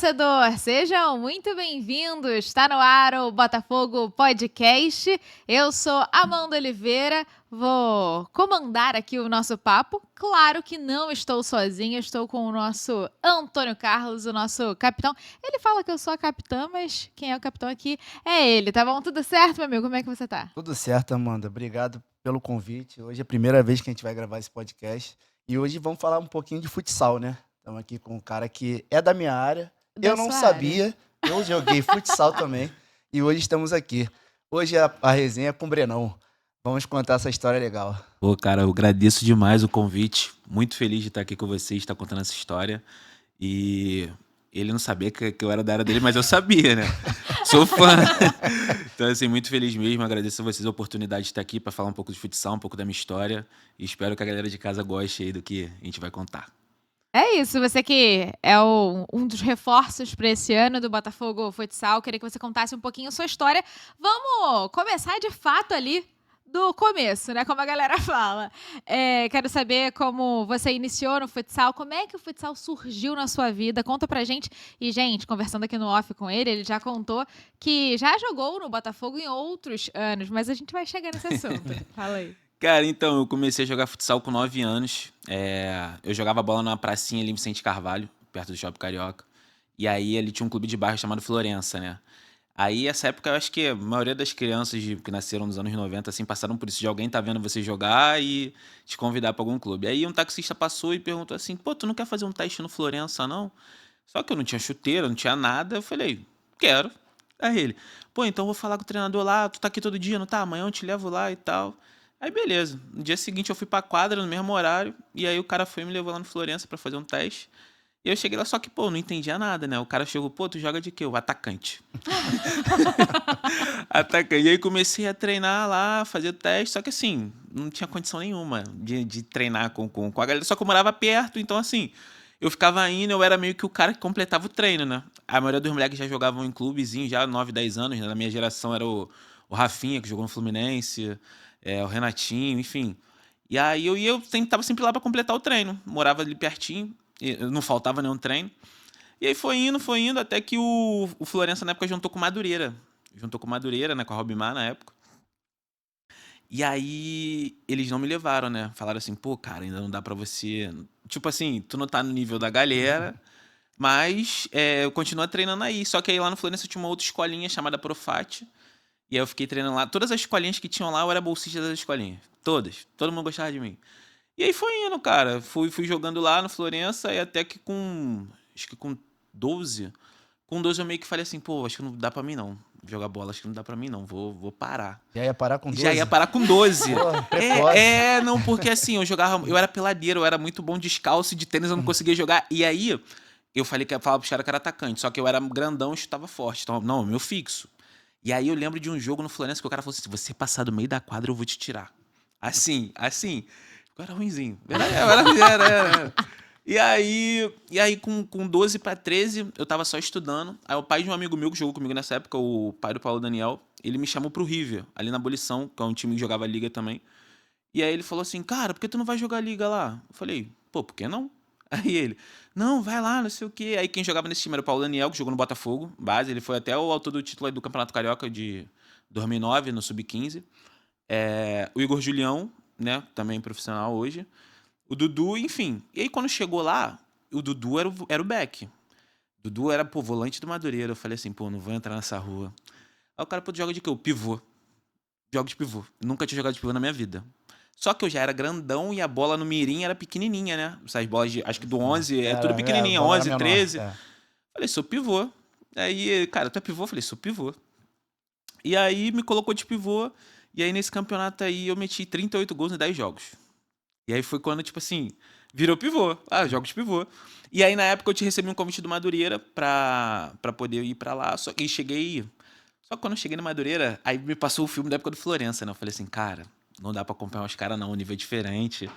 torcedor! Sejam muito bem-vindos! Está no ar o Botafogo Podcast. Eu sou Amanda Oliveira, vou comandar aqui o nosso papo. Claro que não estou sozinha, estou com o nosso Antônio Carlos, o nosso capitão. Ele fala que eu sou a capitã, mas quem é o capitão aqui é ele, tá bom? Tudo certo, meu amigo? Como é que você tá? Tudo certo, Amanda. Obrigado pelo convite. Hoje é a primeira vez que a gente vai gravar esse podcast. E hoje vamos falar um pouquinho de futsal, né? Estamos aqui com um cara que é da minha área. Da Eu não sua área. sabia, eu joguei futsal também. E hoje estamos aqui. Hoje a resenha é com o Brenão. Vamos contar essa história legal. Pô, cara, eu agradeço demais o convite. Muito feliz de estar aqui com vocês, estar contando essa história. E ele não sabia que eu era da área dele, mas eu sabia, né? Sou fã. Então, assim, muito feliz mesmo. Agradeço a vocês a oportunidade de estar aqui para falar um pouco de futsal, um pouco da minha história. E espero que a galera de casa goste aí do que a gente vai contar. É isso, você que é um dos reforços para esse ano do Botafogo Futsal, queria que você contasse um pouquinho a sua história. Vamos começar de fato ali do começo, né? Como a galera fala. Quero saber como você iniciou no futsal, como é que o futsal surgiu na sua vida. Conta pra gente. E, gente, conversando aqui no off com ele já contou que já jogou no Botafogo em outros anos, mas a gente vai chegar nesse assunto. Fala aí. Cara, então, eu comecei a jogar futsal com 9 anos. Eu jogava bola numa pracinha ali em Vicente Carvalho, perto do Shopping Carioca. E aí ali tinha um clube de bairro chamado Florença, né? Aí, essa época, eu acho que a maioria das crianças que nasceram nos anos 90, assim, passaram por isso, de alguém tá vendo você jogar e te convidar pra algum clube. Aí um taxista passou e perguntou assim, pô, tu não quer fazer um teste no Florença, não? Só que eu não tinha chuteira, não tinha nada. Eu falei, quero. Aí ele, pô, então eu vou falar com o treinador lá, tu tá aqui todo dia, não tá? Amanhã eu te levo lá e tal. Aí beleza. No dia seguinte eu fui pra quadra no mesmo horário, e aí o cara foi e me levou lá no Florença pra fazer um teste. E eu cheguei lá, só que, pô, não entendia nada, né? O cara chegou, pô, tu joga de quê? O atacante. Atacante. E aí comecei a treinar lá, fazer o teste, só que assim, não tinha condição nenhuma de treinar com a galera, só que eu morava perto, então assim, eu ficava indo, eu era meio que o cara que completava o treino, né? A maioria dos moleques já jogavam em clubezinho, já 9, 10 anos, né? Na minha geração era o Rafinha, que jogou no Fluminense, o Renatinho, enfim. E aí eu sempre, tava sempre lá pra completar o treino, morava ali pertinho, e não faltava nenhum treino. E aí foi indo, até que o Florença na época juntou com o Madureira. Juntou com o Madureira, né, com a Robimar na época. E aí eles não me levaram, né? Falaram assim, pô, cara, ainda não dá pra você... Tipo assim, tu não tá no nível da galera, mas eu continuo treinando aí. Só que aí lá no Florença tinha uma outra escolinha chamada Profate. E aí eu fiquei treinando lá. Todas as escolinhas que tinham lá, eu era bolsista das escolinhas. Todas. Todo mundo gostava de mim. E aí foi indo, cara. Fui jogando lá no Florença e até que acho que com 12... Com 12 eu meio que falei assim, pô, acho que não dá pra mim não. Jogar bola, acho que não dá pra mim não. Vou parar. Já ia parar com 12? Já ia parar com 12. Porra, precoce. Não, porque assim, eu era peladeiro, eu era muito bom descalço e de tênis eu não conseguia jogar. E aí, eu falava pros caras que era atacante, só que eu era grandão e chutava forte. Então, não, meu fixo. E aí eu lembro de um jogo no Florença que o cara falou assim, se você passar do meio da quadra, eu vou te tirar. Assim. Eu era ruinzinho. Era. E aí com 12 pra 13, eu tava só estudando. Aí o pai de um amigo meu que jogou comigo nessa época, o pai do Paulo Daniel, ele me chamou pro River, ali na Abolição, que é um time que jogava liga também. E aí ele falou assim, cara, por que tu não vai jogar liga lá? Eu falei, pô, por que não? Aí ele, não, vai lá, não sei o quê. Aí quem jogava nesse time era o Paulo Daniel, que jogou no Botafogo, base. Ele foi até o autor do título aí do Campeonato Carioca de 2009, no Sub-15. O Igor Julião, né, também profissional hoje. O Dudu, enfim. E aí, quando chegou lá, o Dudu era o back. O Dudu era, pô, volante do Madureira. Eu falei assim, pô, não vou entrar nessa rua. Aí o cara, pô, tu joga de quê? O pivô. Jogo de pivô. Nunca tinha jogado de pivô na minha vida. Só que eu já era grandão e a bola no mirim era pequenininha, né? Essas bolas, acho que do 11, tudo pequenininha. 11, 13. Falei, sou pivô. Aí, cara, tu é pivô? Eu falei, sou pivô. E aí, me colocou de pivô. E aí, nesse campeonato aí, eu meti 38 gols em 10 jogos. E aí foi quando, tipo assim, virou pivô. Ah, jogo de pivô. E aí, na época, eu te recebi um convite do Madureira pra poder ir pra lá. Só que cheguei... Só que quando eu cheguei no Madureira, aí me passou o filme da época do Florença, né? Eu falei assim, cara, não dá pra acompanhar os caras não, o nível é diferente.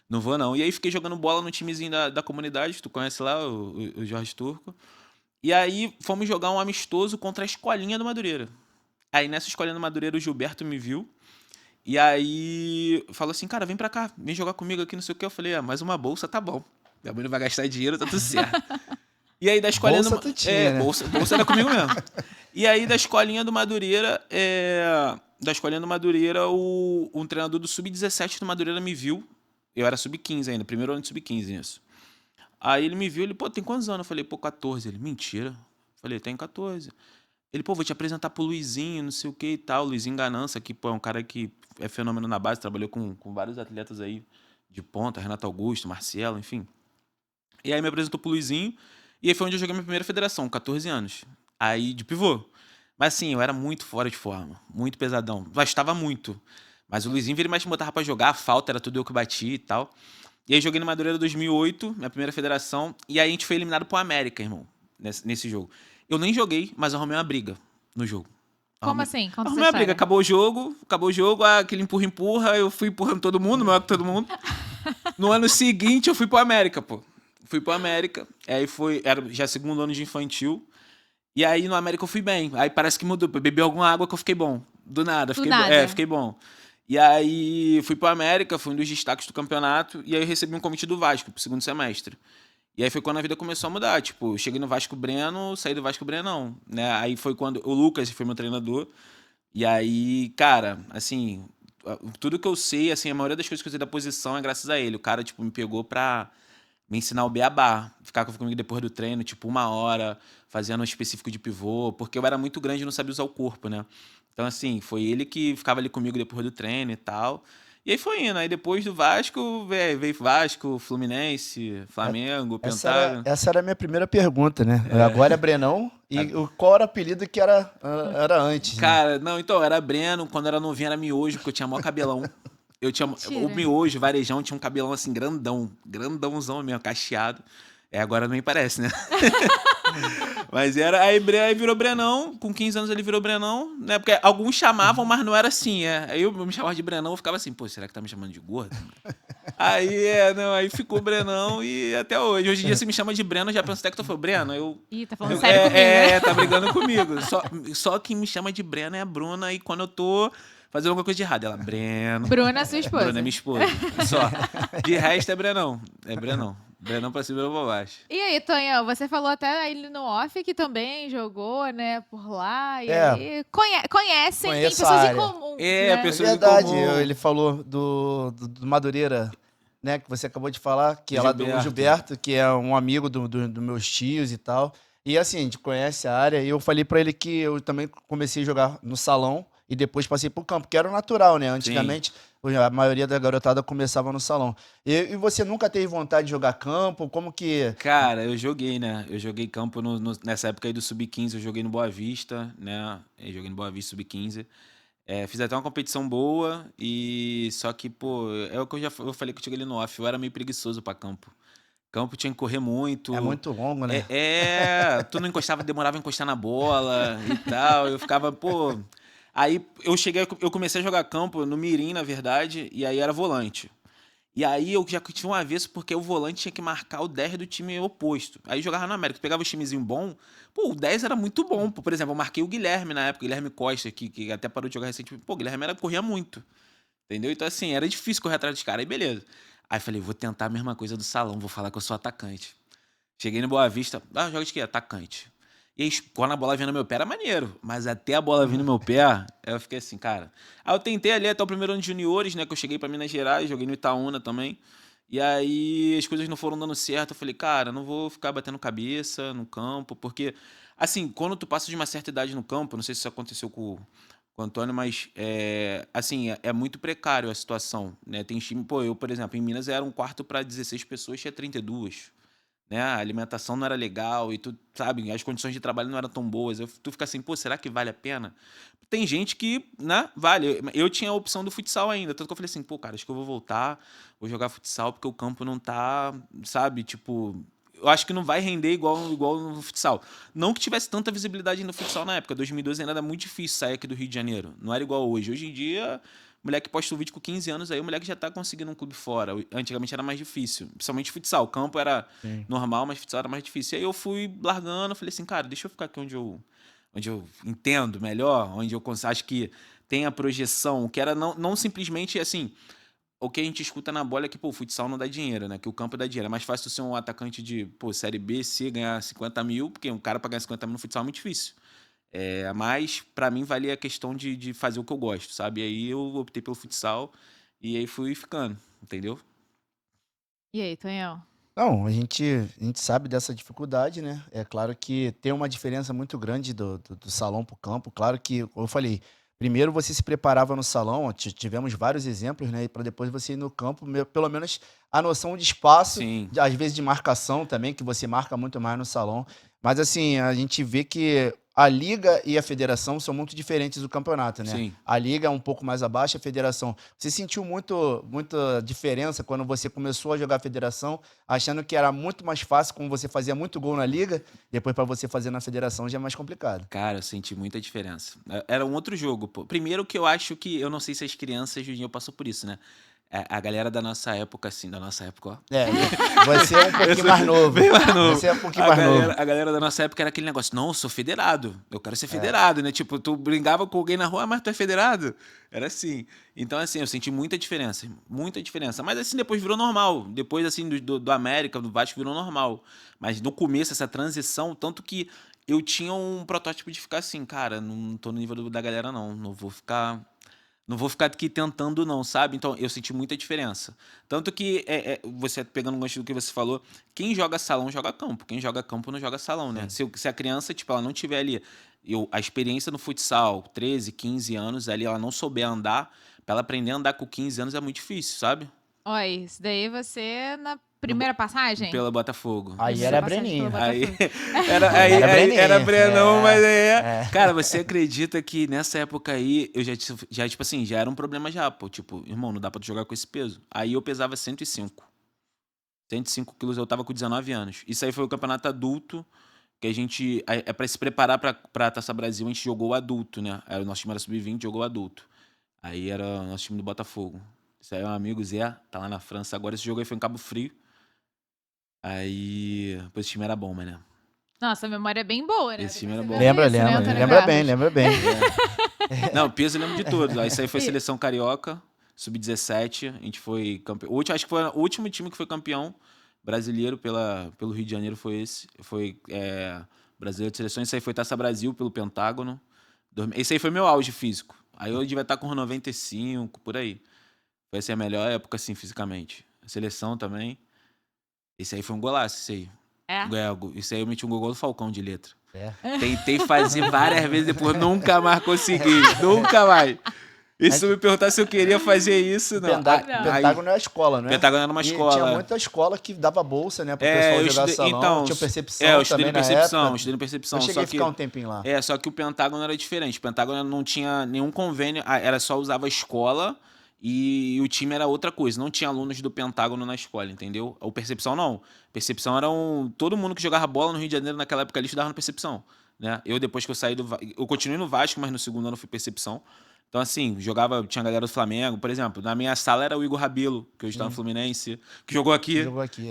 Não vou não. E aí fiquei jogando bola no timezinho da comunidade, tu conhece lá, o Jorge Turco. E aí fomos jogar um amistoso contra a escolinha do Madureira. Aí nessa escolinha do Madureira o Gilberto me viu. E aí falou assim, cara, vem pra cá, vem jogar comigo aqui, não sei o que. Eu falei, mais uma bolsa, tá bom. Minha mãe não vai gastar dinheiro, tá tudo certo. E aí da escolinha Bolsa do... tu tinha, né? bolsa era comigo mesmo. E aí da escolinha do Madureira, um treinador do Sub-17 do Madureira me viu. Eu era Sub-15 ainda, primeiro ano de Sub-15 nisso. Aí ele me viu, ele, pô, tem quantos anos? Eu falei, pô, 14. Ele, mentira. Eu falei, tem 14. Ele, pô, vou te apresentar pro Luizinho, não sei o que e tal. Luizinho Ganança, que, pô, é um cara que é fenômeno na base, trabalhou com vários atletas aí de ponta, Renato Augusto, Marcelo, enfim. E aí me apresentou pro Luizinho, e aí foi onde eu joguei minha primeira federação, 14 anos. Aí, de pivô. Mas assim, eu era muito fora de forma, muito pesadão. Gostava muito. Mas o Luizinho vira mais me botava pra jogar, a falta era tudo eu que bati e tal. E aí joguei no Madureira 2008, minha primeira federação, e aí a gente foi eliminado pro América, irmão, nesse jogo. Eu nem joguei, mas eu arrumei uma briga no jogo. Como assim? Conta essa Arrumei uma briga, história. acabou o jogo, aquele empurra-empurra, eu fui empurrando todo mundo, maior que todo mundo. No ano seguinte eu fui pro América, pô. Fui pro América, aí era já segundo ano de infantil, e aí no América eu fui bem. Aí parece que mudou, eu bebi alguma água que eu fiquei bom. Do nada, Do nada. fiquei bom. E aí fui pro América, fui um dos destaques do campeonato, e aí eu recebi um convite do Vasco pro segundo semestre. E aí foi quando a vida começou a mudar, tipo, eu cheguei no Vasco Breno, saí do Vasco Brenão, né? Aí foi quando o Lucas foi meu treinador. E aí, cara, assim, tudo que eu sei, assim, a maioria das coisas que eu sei da posição é graças a ele. O cara, tipo, me pegou pra me ensinar o beabá, ficar comigo depois do treino, tipo, 1 hora, fazendo um específico de pivô, porque eu era muito grande e não sabia usar o corpo, né? Então, assim, foi ele que ficava ali comigo depois do treino e tal. E aí foi indo. Aí depois do Vasco, veio Vasco, Fluminense, Flamengo, Pentágono. Essa era a minha primeira pergunta, né? Agora é Brenão. E qual era o apelido que era antes, né? Cara, não, então, era Breno, quando era novinho era miojo, porque eu tinha maior cabelão. O Mentira. miojo, varejão, tinha um cabelão assim, grandãozão mesmo, cacheado. Agora nem parece, né? Mas aí virou Brenão, com 15 anos ele virou Brenão, né? Porque alguns chamavam, mas não era assim, Aí eu me chamava de Brenão, eu ficava assim, pô, será que tá me chamando de gordo? Aí ficou Brenão e até hoje. Hoje em dia você me chama de Breno, eu já penso até que tu foi Breno, Ih, tá falando sério comigo, né? tá brigando comigo. Só quem me chama de Breno é a Bruna, e quando eu tô fazendo alguma coisa de errado, ela, Breno. Bruna é sua esposa. Bruna é minha esposa. Só. De resto é Brenão. É Brenão. Brenão pra cima e pra baixo. E aí, Tonhão, você falou até aí no off que também jogou, né, por lá. E É. aí conhecem, tem Conheço a pessoas em área. comum. É, né? É pessoas em verdade, comum. ele falou do Madureira, né? Que você acabou de falar, que é lá do Gilberto. Gilberto, que é um amigo dos meus tios e tal. E assim, a gente conhece a área, e eu falei pra ele que eu também comecei a jogar no salão e depois passei pro campo, que era o natural, né? Antigamente, a maioria da garotada começava no salão. E você nunca teve vontade de jogar campo? Como que... Cara, eu joguei, né? Eu joguei campo nessa época aí do Sub-15, eu joguei no Boa Vista, né? Eu joguei no Boa Vista Sub-15. Fiz até uma competição boa, e só que, pô, é o que eu falei que eu cheguei ali no off, eu era meio preguiçoso pra campo. Campo tinha que correr muito. É muito longo, né? Tu não encostava, demorava a encostar na bola e tal. Eu ficava, pô. Aí eu comecei a jogar campo no Mirim, na verdade, e aí era volante. E aí eu já tinha um avesso porque o volante tinha que marcar o 10 do time oposto. Aí jogava no América, pegava o timezinho bom, pô, o 10 era muito bom. Por exemplo, eu marquei o Guilherme na época, o Guilherme Costa, que até parou de jogar recentemente. Pô, o Guilherme corria muito. Entendeu? Então, assim, era difícil correr atrás dos caras. Aí, beleza. Aí falei, vou tentar a mesma coisa do salão, vou falar que eu sou atacante. Cheguei no Boa Vista, joga de quê? Atacante. E aí, quando a bola vinha no meu pé, era maneiro. Mas até a bola vir no meu pé, eu fiquei assim, cara. Aí eu tentei ali até o primeiro ano de juniores, né? Que eu cheguei pra Minas Gerais, joguei no Itaúna também. E aí as coisas não foram dando certo. Eu falei, cara, não vou ficar batendo cabeça no campo, porque, assim, quando tu passa de uma certa idade no campo, não sei se isso aconteceu com o Antônio, mas, assim, é muito precário a situação, né? Tem time, pô, eu, por exemplo, em Minas era um quarto para 16 pessoas, tinha 32, né? A alimentação não era legal e tu, sabe, as condições de trabalho não eram tão boas. Tu fica assim, pô, será que vale a pena? Tem gente que, né, vale. Eu tinha a opção do futsal ainda, tanto que eu falei assim, pô, cara, acho que eu vou voltar, vou jogar futsal porque o campo não tá, sabe, tipo, eu acho que não vai render igual no futsal. Não que tivesse tanta visibilidade no futsal na época, 2012 ainda era muito difícil sair aqui do Rio de Janeiro, não era igual hoje. Hoje em dia, o moleque posta um vídeo com 15 anos, aí o moleque já tá conseguindo um clube fora. Antigamente era mais difícil, principalmente futsal. O campo era normal, mas futsal era mais difícil. E aí eu fui largando, falei assim, cara, deixa eu ficar aqui onde eu entendo melhor, onde eu acho que tem a projeção, que era não simplesmente assim, o que a gente escuta na bola é que, pô, o futsal não dá dinheiro, né? Que o campo dá dinheiro. É mais fácil tu ser um atacante de, pô, Série B, C, ganhar 50 mil, porque um cara pra ganhar 50 mil no futsal é muito difícil. Mas, pra mim, valia a questão de fazer o que eu gosto, sabe? E aí eu optei pelo futsal e aí fui ficando, entendeu? E aí, Tonhão? Não, a gente sabe dessa dificuldade, né? É claro que tem uma diferença muito grande do salão para o campo. Claro que, como eu falei, primeiro você se preparava no salão, tivemos vários exemplos, né? E para depois você ir no campo, pelo menos a noção de espaço, Sim, às vezes de marcação também, que você marca muito mais no salão. Mas assim, a gente vê que a liga e a federação são muito diferentes do campeonato, né? sim. A liga é um pouco mais abaixo, a federação. Você sentiu muita diferença quando você começou a jogar a federação, achando que era muito mais fácil, como você fazia muito gol na liga, depois para você fazer na federação já é mais complicado. Cara, eu senti muita diferença. Era um outro jogo, pô. Primeiro que eu acho que, eu não sei se as crianças hoje em dia passam por isso, né? A galera da nossa época, assim, da nossa época, ó. É, você é um pouquinho mais novo. Bem mais novo. Você é um pouquinho mais novo. A galera da nossa época era aquele negócio, não, eu sou federado, eu quero ser federado, né? Tipo, tu brincava com alguém na rua, mas tu é federado? Era assim. Então, assim, eu senti muita diferença, muita diferença. Mas, assim, depois virou normal. Depois, assim, do América, do Vasco, virou normal. Mas no começo, essa transição, tanto que eu tinha um protótipo de ficar assim, cara, não tô no nível da galera, não. Não vou ficar aqui tentando, não, sabe? Então, eu senti muita diferença. Tanto que, você pegando o gancho do que você falou, quem joga salão joga campo. Quem joga campo não joga salão, né? Se a criança, tipo, ela não tiver ali a experiência no futsal, 13, 15 anos, ali ela não souber andar, pra ela aprender a andar com 15 anos é muito difícil, sabe? Olha, isso daí você na primeira passagem? Pelo Botafogo. Aí Primeira era passagem Breninho. pelo Aí, Botafogo. era Brenão, mas É. Cara, você acredita que nessa época aí, eu tipo assim, já era um problema já, pô. Tipo, irmão, não dá pra tu jogar com esse peso. Aí eu pesava 105. 105 quilos, eu tava com 19 anos. Isso aí foi o campeonato adulto, que a gente... pra se preparar pra Taça Brasil, a gente jogou o adulto, né? Aí o nosso time era sub-20, jogou o adulto. Aí era o nosso time do Botafogo. Isso aí é um amigo, Zé, tá lá na França. Agora esse jogo aí foi em Cabo Frio. Aí, pô, esse time era bom, mané. Nossa, a memória é bem boa, né? Esse time era Você bom. vê isso, né, Lembra Antônio bem, Carlos? lembra bem. Não, peso eu lembro de todos. Aí isso aí foi seleção carioca, sub-17. A gente foi campeão. Acho que foi o último time que foi campeão brasileiro pelo Rio de Janeiro foi esse. Foi brasileiro de seleções. Isso aí foi Taça Brasil pelo Pentágono. Esse aí foi meu auge físico. Aí eu devia estar com 95, por aí. Foi assim, a melhor época, assim, fisicamente. A seleção também. Esse aí foi um golaço, esse aí. Isso aí eu meti um gol do Falcão de letra. Tentei fazer várias vezes depois, nunca mais consegui. Nunca mais. E se tu me perguntar se eu queria fazer isso, não. Pentágono é a escola, né? Pentágono era uma escola. Tinha muita escola que dava bolsa, né? Pro pessoal jogar salão. Então, tinha percepção eu estudei também percepção, estudei percepção. Eu cheguei a ficar um tempinho lá. Só que o Pentágono era diferente. O Pentágono não tinha nenhum convênio, era só usava a escola e o time era outra coisa. Não tinha alunos do Pentágono na escola, entendeu? O Percepção não. Percepção era todo mundo que jogava bola no Rio de Janeiro naquela época ali estudava no Percepção, né? Eu depois que eu saí eu continuei no Vasco, mas no segundo ano eu fui Percepção. Então, assim, tinha galera do Flamengo, por exemplo, na minha sala era o Igor Rabelo, que hoje tá no Fluminense, que jogou aqui.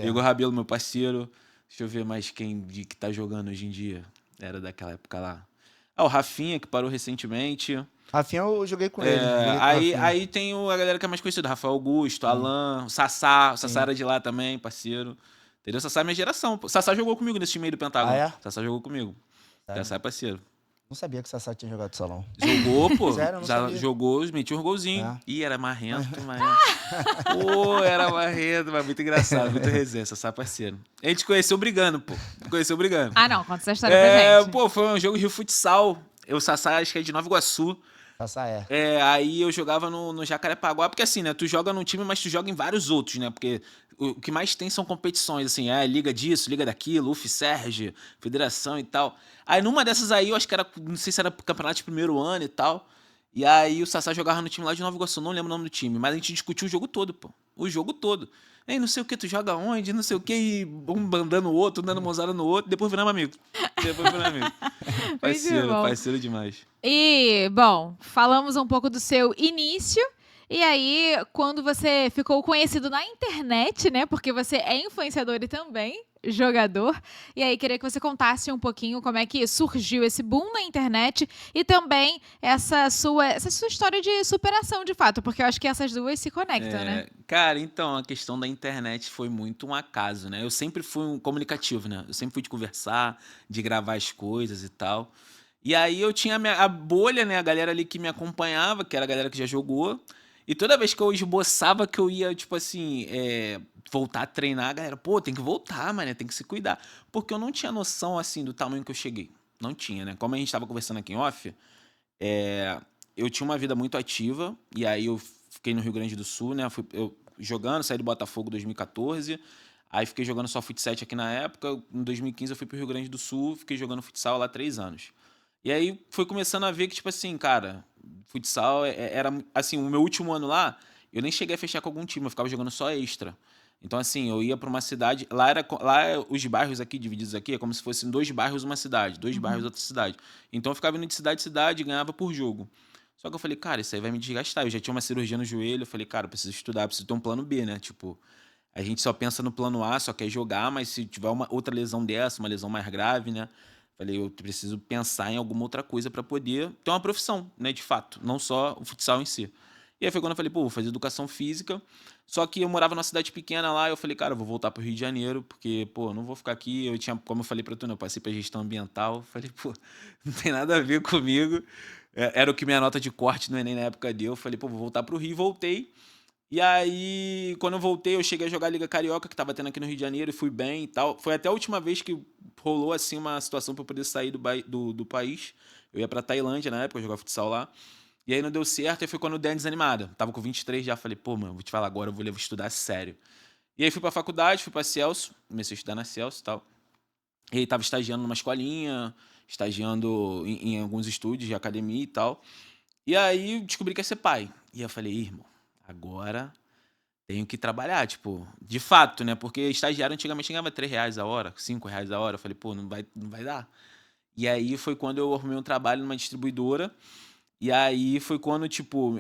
Igor Rabelo, meu parceiro. Deixa eu ver mais quem que tá jogando hoje em dia. Era daquela época lá. O Rafinha, que parou recentemente. Rafinha, eu joguei com ele. Aí tem a galera que é mais conhecida, Rafael Augusto, Alan, o Sassá. O Sassá era de lá também, parceiro. Entendeu? O Sassá é minha geração. O Sassá jogou comigo nesse time aí do Pentágono. Ah, é? Sassá jogou comigo. Sassá é parceiro. Não sabia que o Sassá tinha jogado salão. Jogou, pô. Sério, não sabia. Jogou, metiu um golzinho. Ih, era marrento. Pô, era marrento, mas muito engraçado, muito resenha, Sassá parceiro. A gente conheceu brigando, pô. Ah, não, conta essa história pra gente. Pô, foi um jogo de Rio Futsal. O Sassá, acho que é de Nova Iguaçu. Sassá aí eu jogava no Jacarepaguá, porque assim, né, tu joga num time, mas tu joga em vários outros, né, porque o que mais tem são competições, assim, liga disso, liga daquilo, UFSERJ, federação e tal. Aí numa dessas aí, eu acho que era, não sei se era campeonato de primeiro ano e tal, e aí o Sassá jogava no time lá de Nova Iguaçu, não lembro o nome do time, mas a gente discutiu o jogo todo, pô, o jogo todo. Ei, não sei o que, tu joga onde, não sei o que, e um bandando o outro, dando mãozada no outro, depois viramos amigo. Parceiro demais. E, bom, falamos um pouco do seu início. E aí, quando você ficou conhecido na internet, né? Porque você é influenciador também. jogador. E aí, queria que você contasse um pouquinho como é que surgiu esse boom na internet e também essa sua história de superação, de fato, porque eu acho que essas duas se conectam, né? Cara, então, a questão da internet foi muito um acaso, né? Eu sempre fui um comunicativo, né? Eu sempre fui de conversar, de gravar as coisas e tal. E aí eu tinha a bolha, né? A galera ali que me acompanhava, que era a galera que já jogou. E toda vez que eu esboçava que eu ia, tipo assim, voltar a treinar, a galera, pô, tem que voltar, mano, tem que se cuidar. Porque eu não tinha noção, assim, do tamanho que eu cheguei. Não tinha, né? Como a gente tava conversando aqui em off, eu tinha uma vida muito ativa, e aí eu fiquei no Rio Grande do Sul, né? Eu jogando, saí do Botafogo em 2014, aí fiquei jogando só futsal aqui na época. Em 2015 eu fui pro Rio Grande do Sul, fiquei jogando futsal lá 3 anos. E aí foi começando a ver que, tipo assim, cara, futsal era, assim, o meu último ano lá, eu nem cheguei a fechar com algum time, eu ficava jogando só extra. Então, assim, eu ia pra uma cidade, os bairros aqui, divididos aqui, é como se fossem 2 bairros uma cidade, 2 bairros outra cidade. Então eu ficava indo de cidade em cidade e ganhava por jogo. Só que eu falei, cara, isso aí vai me desgastar. Eu já tinha uma cirurgia no joelho, eu falei, cara, eu preciso estudar, preciso ter um plano B, né? Tipo, a gente só pensa no plano A, só quer jogar, mas se tiver uma outra lesão dessa, uma lesão mais grave, né? Falei, eu preciso pensar em alguma outra coisa para poder ter uma profissão, né, de fato, não só o futsal em si. E aí foi quando eu falei, pô, vou fazer educação física. Só que eu morava numa cidade pequena lá, eu falei, cara, eu vou voltar pro Rio de Janeiro, porque, pô, não vou ficar aqui. Eu tinha, como eu falei pra tu, né, eu passei pra gestão ambiental. Eu falei, pô, não tem nada a ver comigo. Era o que minha nota de corte no Enem na época deu. Eu falei, pô, vou voltar pro Rio. Voltei. E aí, quando eu voltei, eu cheguei a jogar a Liga Carioca, que tava tendo aqui no Rio de Janeiro, e fui bem e tal. Foi até a última vez que rolou, assim, uma situação pra eu poder sair do país. Eu ia pra Tailândia na época, jogar futsal lá. E aí não deu certo, e foi quando eu dei uma desanimada. Tava com 23 já, falei, pô, mano, vou te falar agora, vou estudar sério. E aí fui pra faculdade, fui pra Celso, comecei a estudar na Celso e tal. E aí tava estagiando numa escolinha, estagiando em alguns estúdios de academia e tal. E aí descobri que ia ser pai. E eu falei, irmão, agora tenho que trabalhar, tipo, de fato, né? Porque estagiário antigamente ganhava R$ 3 a hora, R$ 5 a hora. Eu falei, pô, não vai dar. E aí foi quando eu arrumei um trabalho numa distribuidora. E aí foi quando, tipo,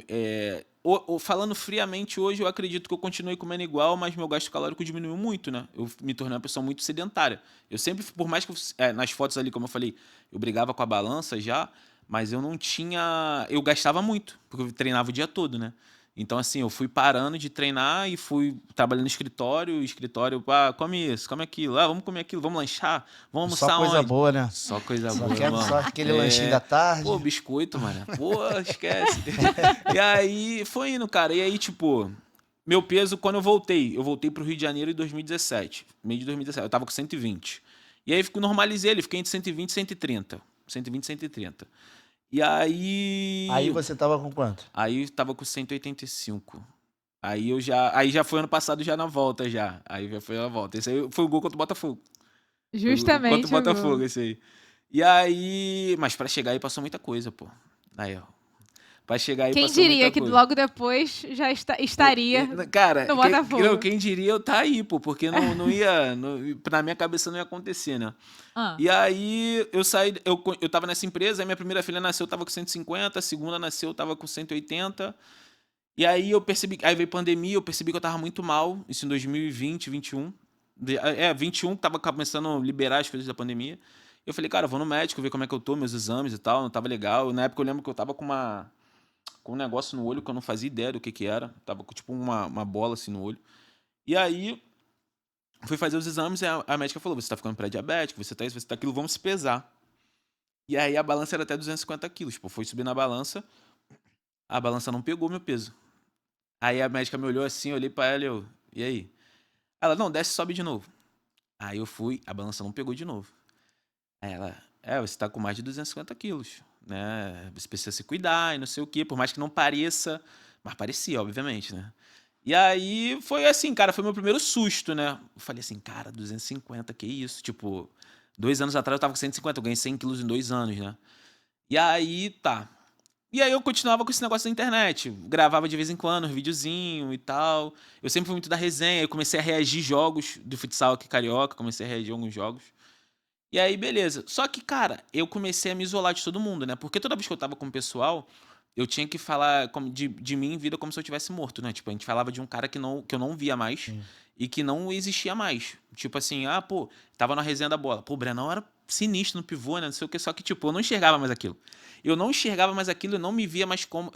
falando friamente hoje, eu acredito que eu continuei comendo igual, mas meu gasto calórico diminuiu muito, né? Eu me tornei uma pessoa muito sedentária. Eu sempre, por mais que nas fotos ali, como eu falei, eu brigava com a balança já, mas eu não tinha. Eu gastava muito, porque eu treinava o dia todo, né? Então, assim, eu fui parando de treinar e fui trabalhando no escritório, come isso, come aquilo, vamos comer aquilo, vamos lanchar, vamos Só almoçar coisa onde? boa, né? Só coisa Só boa, quer mano. só aquele lanchinho da tarde. Pô, biscoito, mano. Pô, esquece. E aí foi indo, cara. E aí, tipo, meu peso, quando eu voltei pro Rio de Janeiro em 2017. Meio de 2017. Eu tava com 120. E aí normalizei ele, fiquei entre 120 e 130. 120 e 130. E aí. Aí você tava com quanto? Aí tava com 185. Aí já foi ano passado já na volta já. Aí já foi na volta. Esse aí foi o gol contra o Botafogo. Foi o gol contra o Justamente o Botafogo, gol. esse aí. E aí. Mas pra chegar aí passou muita coisa, pô. Aí, ó. Pra chegar aí Quem passou diria muita que coisa. logo depois já estaria Cara, no Botafogo. quem diria eu tá aí, pô, porque não ia. Na minha cabeça não ia acontecer, né? Ah, E aí eu saí, eu tava nessa empresa, aí minha primeira filha nasceu, eu tava com 150, a segunda nasceu, eu tava com 180. E aí eu percebi, aí veio pandemia, eu percebi que eu tava muito mal, isso em 2020, 21. 21, tava começando a liberar as coisas da pandemia. Eu falei, cara, eu vou no médico ver como é que eu tô, meus exames e tal, não tava legal. Na época eu lembro que eu tava com um negócio no olho que eu não fazia ideia do que era. Tava com tipo uma bola assim no olho. E aí fui fazer os exames e a médica falou, você tá ficando pré-diabético, você tá isso, você tá aquilo, vamos se pesar. E aí a balança era até 250 quilos. Pô, foi subir na balança, a balança não pegou meu peso. Aí a médica me olhou assim, eu olhei pra ela e eu, e aí? Ela, não, desce e sobe de novo. Aí eu fui, a balança não pegou de novo. Aí ela, você tá com mais de 250 quilos, né? Você precisa se cuidar e não sei o quê, por mais que não pareça, mas parecia, obviamente, né? E aí foi assim, cara, foi meu primeiro susto, né? Eu falei assim, cara, 250, que isso? Tipo, 2 anos atrás eu tava com 150, eu ganhei 100 quilos em 2 anos, né? E aí, tá. E aí eu continuava com esse negócio da internet. Gravava de vez em quando um videozinho e tal. Eu sempre fui muito da resenha. Eu comecei a reagir jogos do futsal aqui carioca. Comecei a reagir a alguns jogos. E aí, beleza. Só que, cara, eu comecei a me isolar de todo mundo, né? Porque toda vez que eu tava com o pessoal, eu tinha que falar de mim em vida como se eu tivesse morto, né? Tipo, a gente falava de um cara que eu não via mais Sim. e que não existia mais. Tipo assim, ah, pô, tava na resenha da bola. Pô, o Brenão era sinistro no pivô, né? Não sei o que, só que, tipo, eu não enxergava mais aquilo. Eu não enxergava mais aquilo e não me via mais como,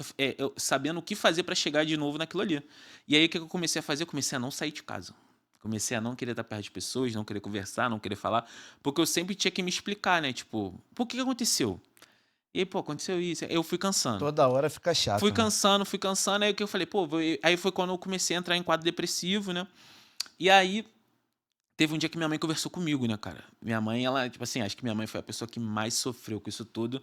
sabendo o que fazer pra chegar de novo naquilo ali. E aí, o que eu comecei a fazer? Eu comecei a não sair de casa. Comecei a não querer estar perto de pessoas, não querer conversar, não querer falar, porque eu sempre tinha que me explicar, né? Tipo, por que aconteceu? E aí, pô, aconteceu isso. Aí eu fui cansando. Toda hora fica chato, né? Fui cansando, aí o que eu falei, pô, aí foi quando eu comecei a entrar em quadro depressivo, né? E aí, teve um dia que minha mãe conversou comigo, né, cara? Minha mãe, ela, tipo assim, acho que minha mãe foi a pessoa que mais sofreu com isso tudo,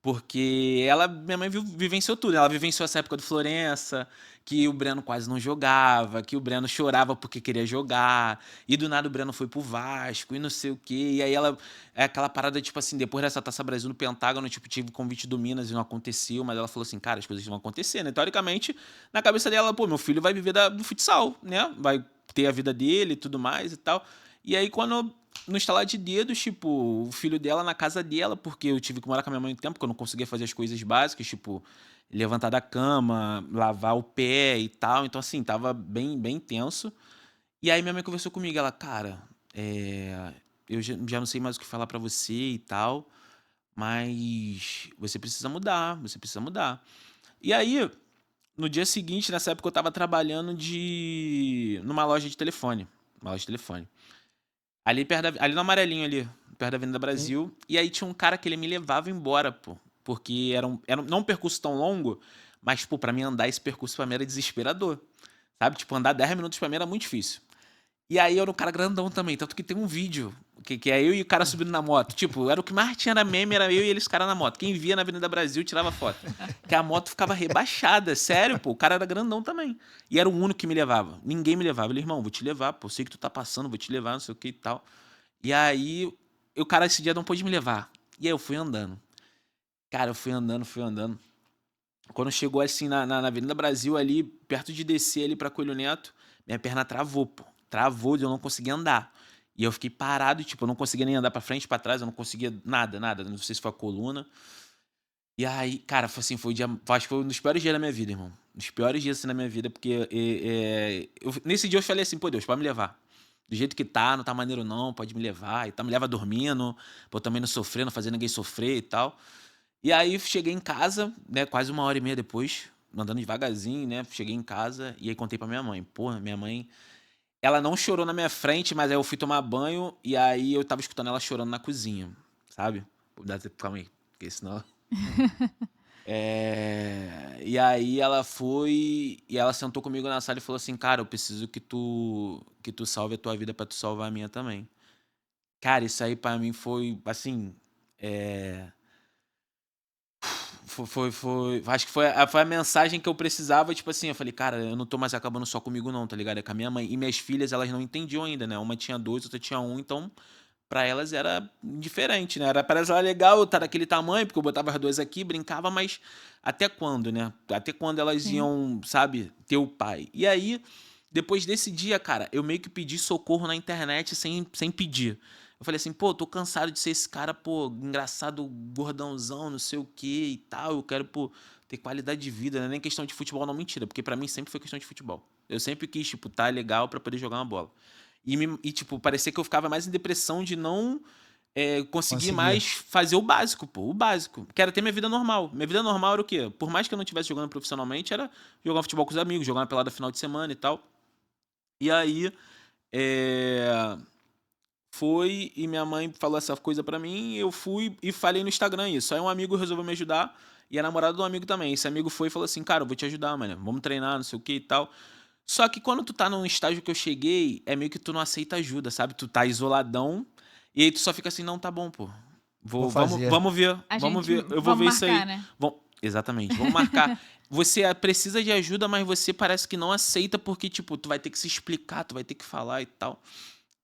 porque minha mãe vivenciou tudo. Ela vivenciou essa época do Florença, que o Breno quase não jogava, que o Breno chorava porque queria jogar, e do nada o Breno foi pro Vasco, e não sei o quê. E aí ela, é aquela parada, tipo assim, depois dessa Taça Brasil no Pentágono, tipo, tive convite do Minas e não aconteceu, mas ela falou assim, cara, as coisas vão acontecer, né? Teoricamente, na cabeça dela, pô, meu filho vai viver do futsal, né? Vai ter a vida dele e tudo mais e tal. E aí, quando no estalar de dedos, tipo, o filho dela na casa dela, porque eu tive que morar com a minha mãe um tempo, porque eu não conseguia fazer as coisas básicas, tipo, levantar da cama, lavar o pé e tal. Então, assim, tava bem, bem tenso. E aí minha mãe conversou comigo, ela, cara, eu já não sei mais o que falar pra você e tal, mas você precisa mudar, você precisa mudar. E aí, no dia seguinte, nessa época eu tava trabalhando numa loja de telefone. Uma loja de telefone. Ali perto ali no Amarelinho ali, perto da Avenida Sim. Brasil. E aí tinha um cara que ele me levava embora, pô. Porque não um percurso tão longo, mas, pô, pra mim andar esse percurso pra mim era desesperador. Sabe? Tipo, andar 10 minutos pra mim era muito difícil. E aí eu era um cara grandão também, tanto que tem um vídeo, que é eu e o cara subindo na moto. Tipo, era o que mais tinha na meme, era eu e eles cara na moto. Quem via na Avenida Brasil tirava foto. Que a moto ficava rebaixada, sério, pô. O cara era grandão também. E era o único que me levava. Ninguém me levava. Ele, irmão, vou te levar, pô. Sei que tu tá passando, vou te levar, não sei o que e tal. E aí, o cara esse dia não pôde me levar. E aí eu fui andando. Cara, eu fui andando, fui andando. Quando chegou assim na Avenida Brasil, ali, perto de descer ali pra Coelho Neto, minha perna travou, pô. Travou, eu não conseguia andar. E eu fiquei parado, tipo, eu não conseguia nem andar pra frente, pra trás, eu não conseguia nada, nada. Não sei se foi a coluna. E aí, cara, foi assim, foi o dia. Acho que foi um dos piores dias da minha vida, irmão. Um dos piores dias assim, da minha vida, porque nesse dia eu falei assim, pô, Deus, pode me levar. Do jeito que tá, não tá maneiro não, pode me levar. E tal, me leva dormindo, pra eu também não sofrer, não fazer ninguém sofrer e tal. E aí cheguei em casa, né, quase 1h30 depois, andando devagarzinho, né, cheguei em casa e aí contei pra minha mãe. Porra, minha mãe, ela não chorou na minha frente, mas aí eu fui tomar banho e aí eu tava escutando ela chorando na cozinha, sabe? Calma aí, porque senão... E aí ela foi e ela sentou comigo na sala e falou assim, cara, eu preciso que tu salve a tua vida pra tu salvar a minha também. Cara, isso aí pra mim foi, assim, acho que foi a mensagem que eu precisava, tipo assim, eu falei, cara, eu não tô mais acabando só comigo não, tá ligado? É com a minha mãe. E minhas filhas, elas não entendiam ainda, né? Uma tinha 2, outra tinha 1, então pra elas era indiferente, né? Pra elas era legal eu estar daquele tamanho, porque eu botava as 2 aqui, brincava, mas até quando, né? Até quando elas Sim. iam, sabe, ter o pai. E aí, depois desse dia, cara, eu meio que pedi socorro na internet sem pedir. Eu falei assim, pô, tô cansado de ser esse cara, pô, engraçado, gordãozão, não sei o que e tal. Eu quero, pô, ter qualidade de vida, não é nem questão de futebol, não, mentira, porque pra mim sempre foi questão de futebol. Eu sempre quis, tipo, tá legal pra poder jogar uma bola. Tipo, parecia que eu ficava mais em depressão de não conseguir Conseguia. mais fazer o básico, pô, o básico. Que era ter minha vida normal. Minha vida normal era o quê? Por mais que eu não estivesse jogando profissionalmente, era jogar futebol com os amigos, jogar uma pelada final de semana e tal. E aí, é, foi e minha mãe falou essa coisa pra mim, eu fui e falei no Instagram isso. Aí um amigo resolveu me ajudar e a namorada do amigo também. Esse amigo foi e falou assim, cara, eu vou te ajudar, mano, vamos treinar, não sei o que e tal. Só que quando tu tá num estágio que eu cheguei, é meio que tu não aceita ajuda, sabe? Tu tá isoladão e aí tu só fica assim, não, tá bom, pô. Vou Vamos, fazer. vamos ver, A vamos gente, ver, eu vou vamos ver isso aí. marcar, né? Exatamente, vamos marcar. Você precisa de ajuda, mas você parece que não aceita porque, tipo, tu vai ter que se explicar, tu vai ter que falar e tal.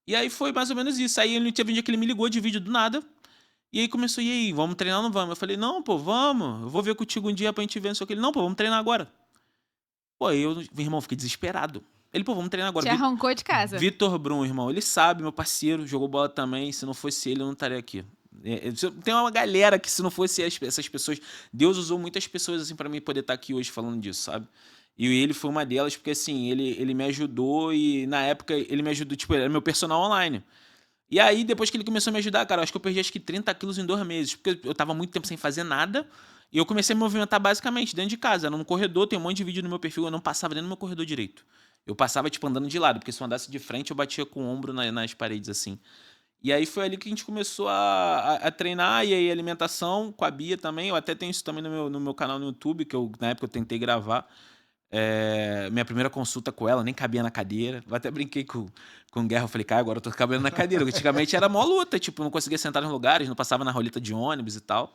E aí foi mais ou menos isso. Aí ele teve um dia que ele me ligou de vídeo do nada. E aí começou, e aí, vamos treinar ou não vamos? Eu falei, não, pô, vamos. Eu vou ver contigo um dia pra gente ver, não sei o que. Ele, não, pô, vamos treinar agora. Pô, aí eu, meu irmão, fiquei desesperado. Ele, pô, vamos treinar agora. Te arrancou de casa. Vitor Brum, irmão, ele sabe, meu parceiro, jogou bola também. Se não fosse ele, eu não estaria aqui. Tem uma galera que, se não fosse essas pessoas... Deus usou muitas pessoas, assim, pra mim poder estar aqui hoje falando disso, sabe? E ele foi uma delas, porque, assim, ele me ajudou e, na época, ele me ajudou, tipo, ele era meu personal online. E aí, depois que ele começou a me ajudar, cara, eu acho que eu perdi 30 quilos em 2 meses, porque eu tava muito tempo sem fazer nada, e eu comecei a me movimentar basicamente dentro de casa, era no corredor, tem um monte de vídeo no meu perfil, eu não passava nem no meu corredor direito. Eu passava, tipo, andando de lado, porque se eu andasse de frente, eu batia com o ombro nas paredes, assim. E aí foi ali que a gente começou a treinar, e aí alimentação com a Bia também, eu até tenho isso também no meu canal no YouTube, que na época eu tentei gravar. Minha primeira consulta com ela, nem cabia na cadeira. Eu até brinquei com o Guerra, eu falei, cara, agora eu tô cabendo na cadeira. Porque antigamente era mó luta, tipo, não conseguia sentar nos lugares, não passava na roleta de ônibus e tal.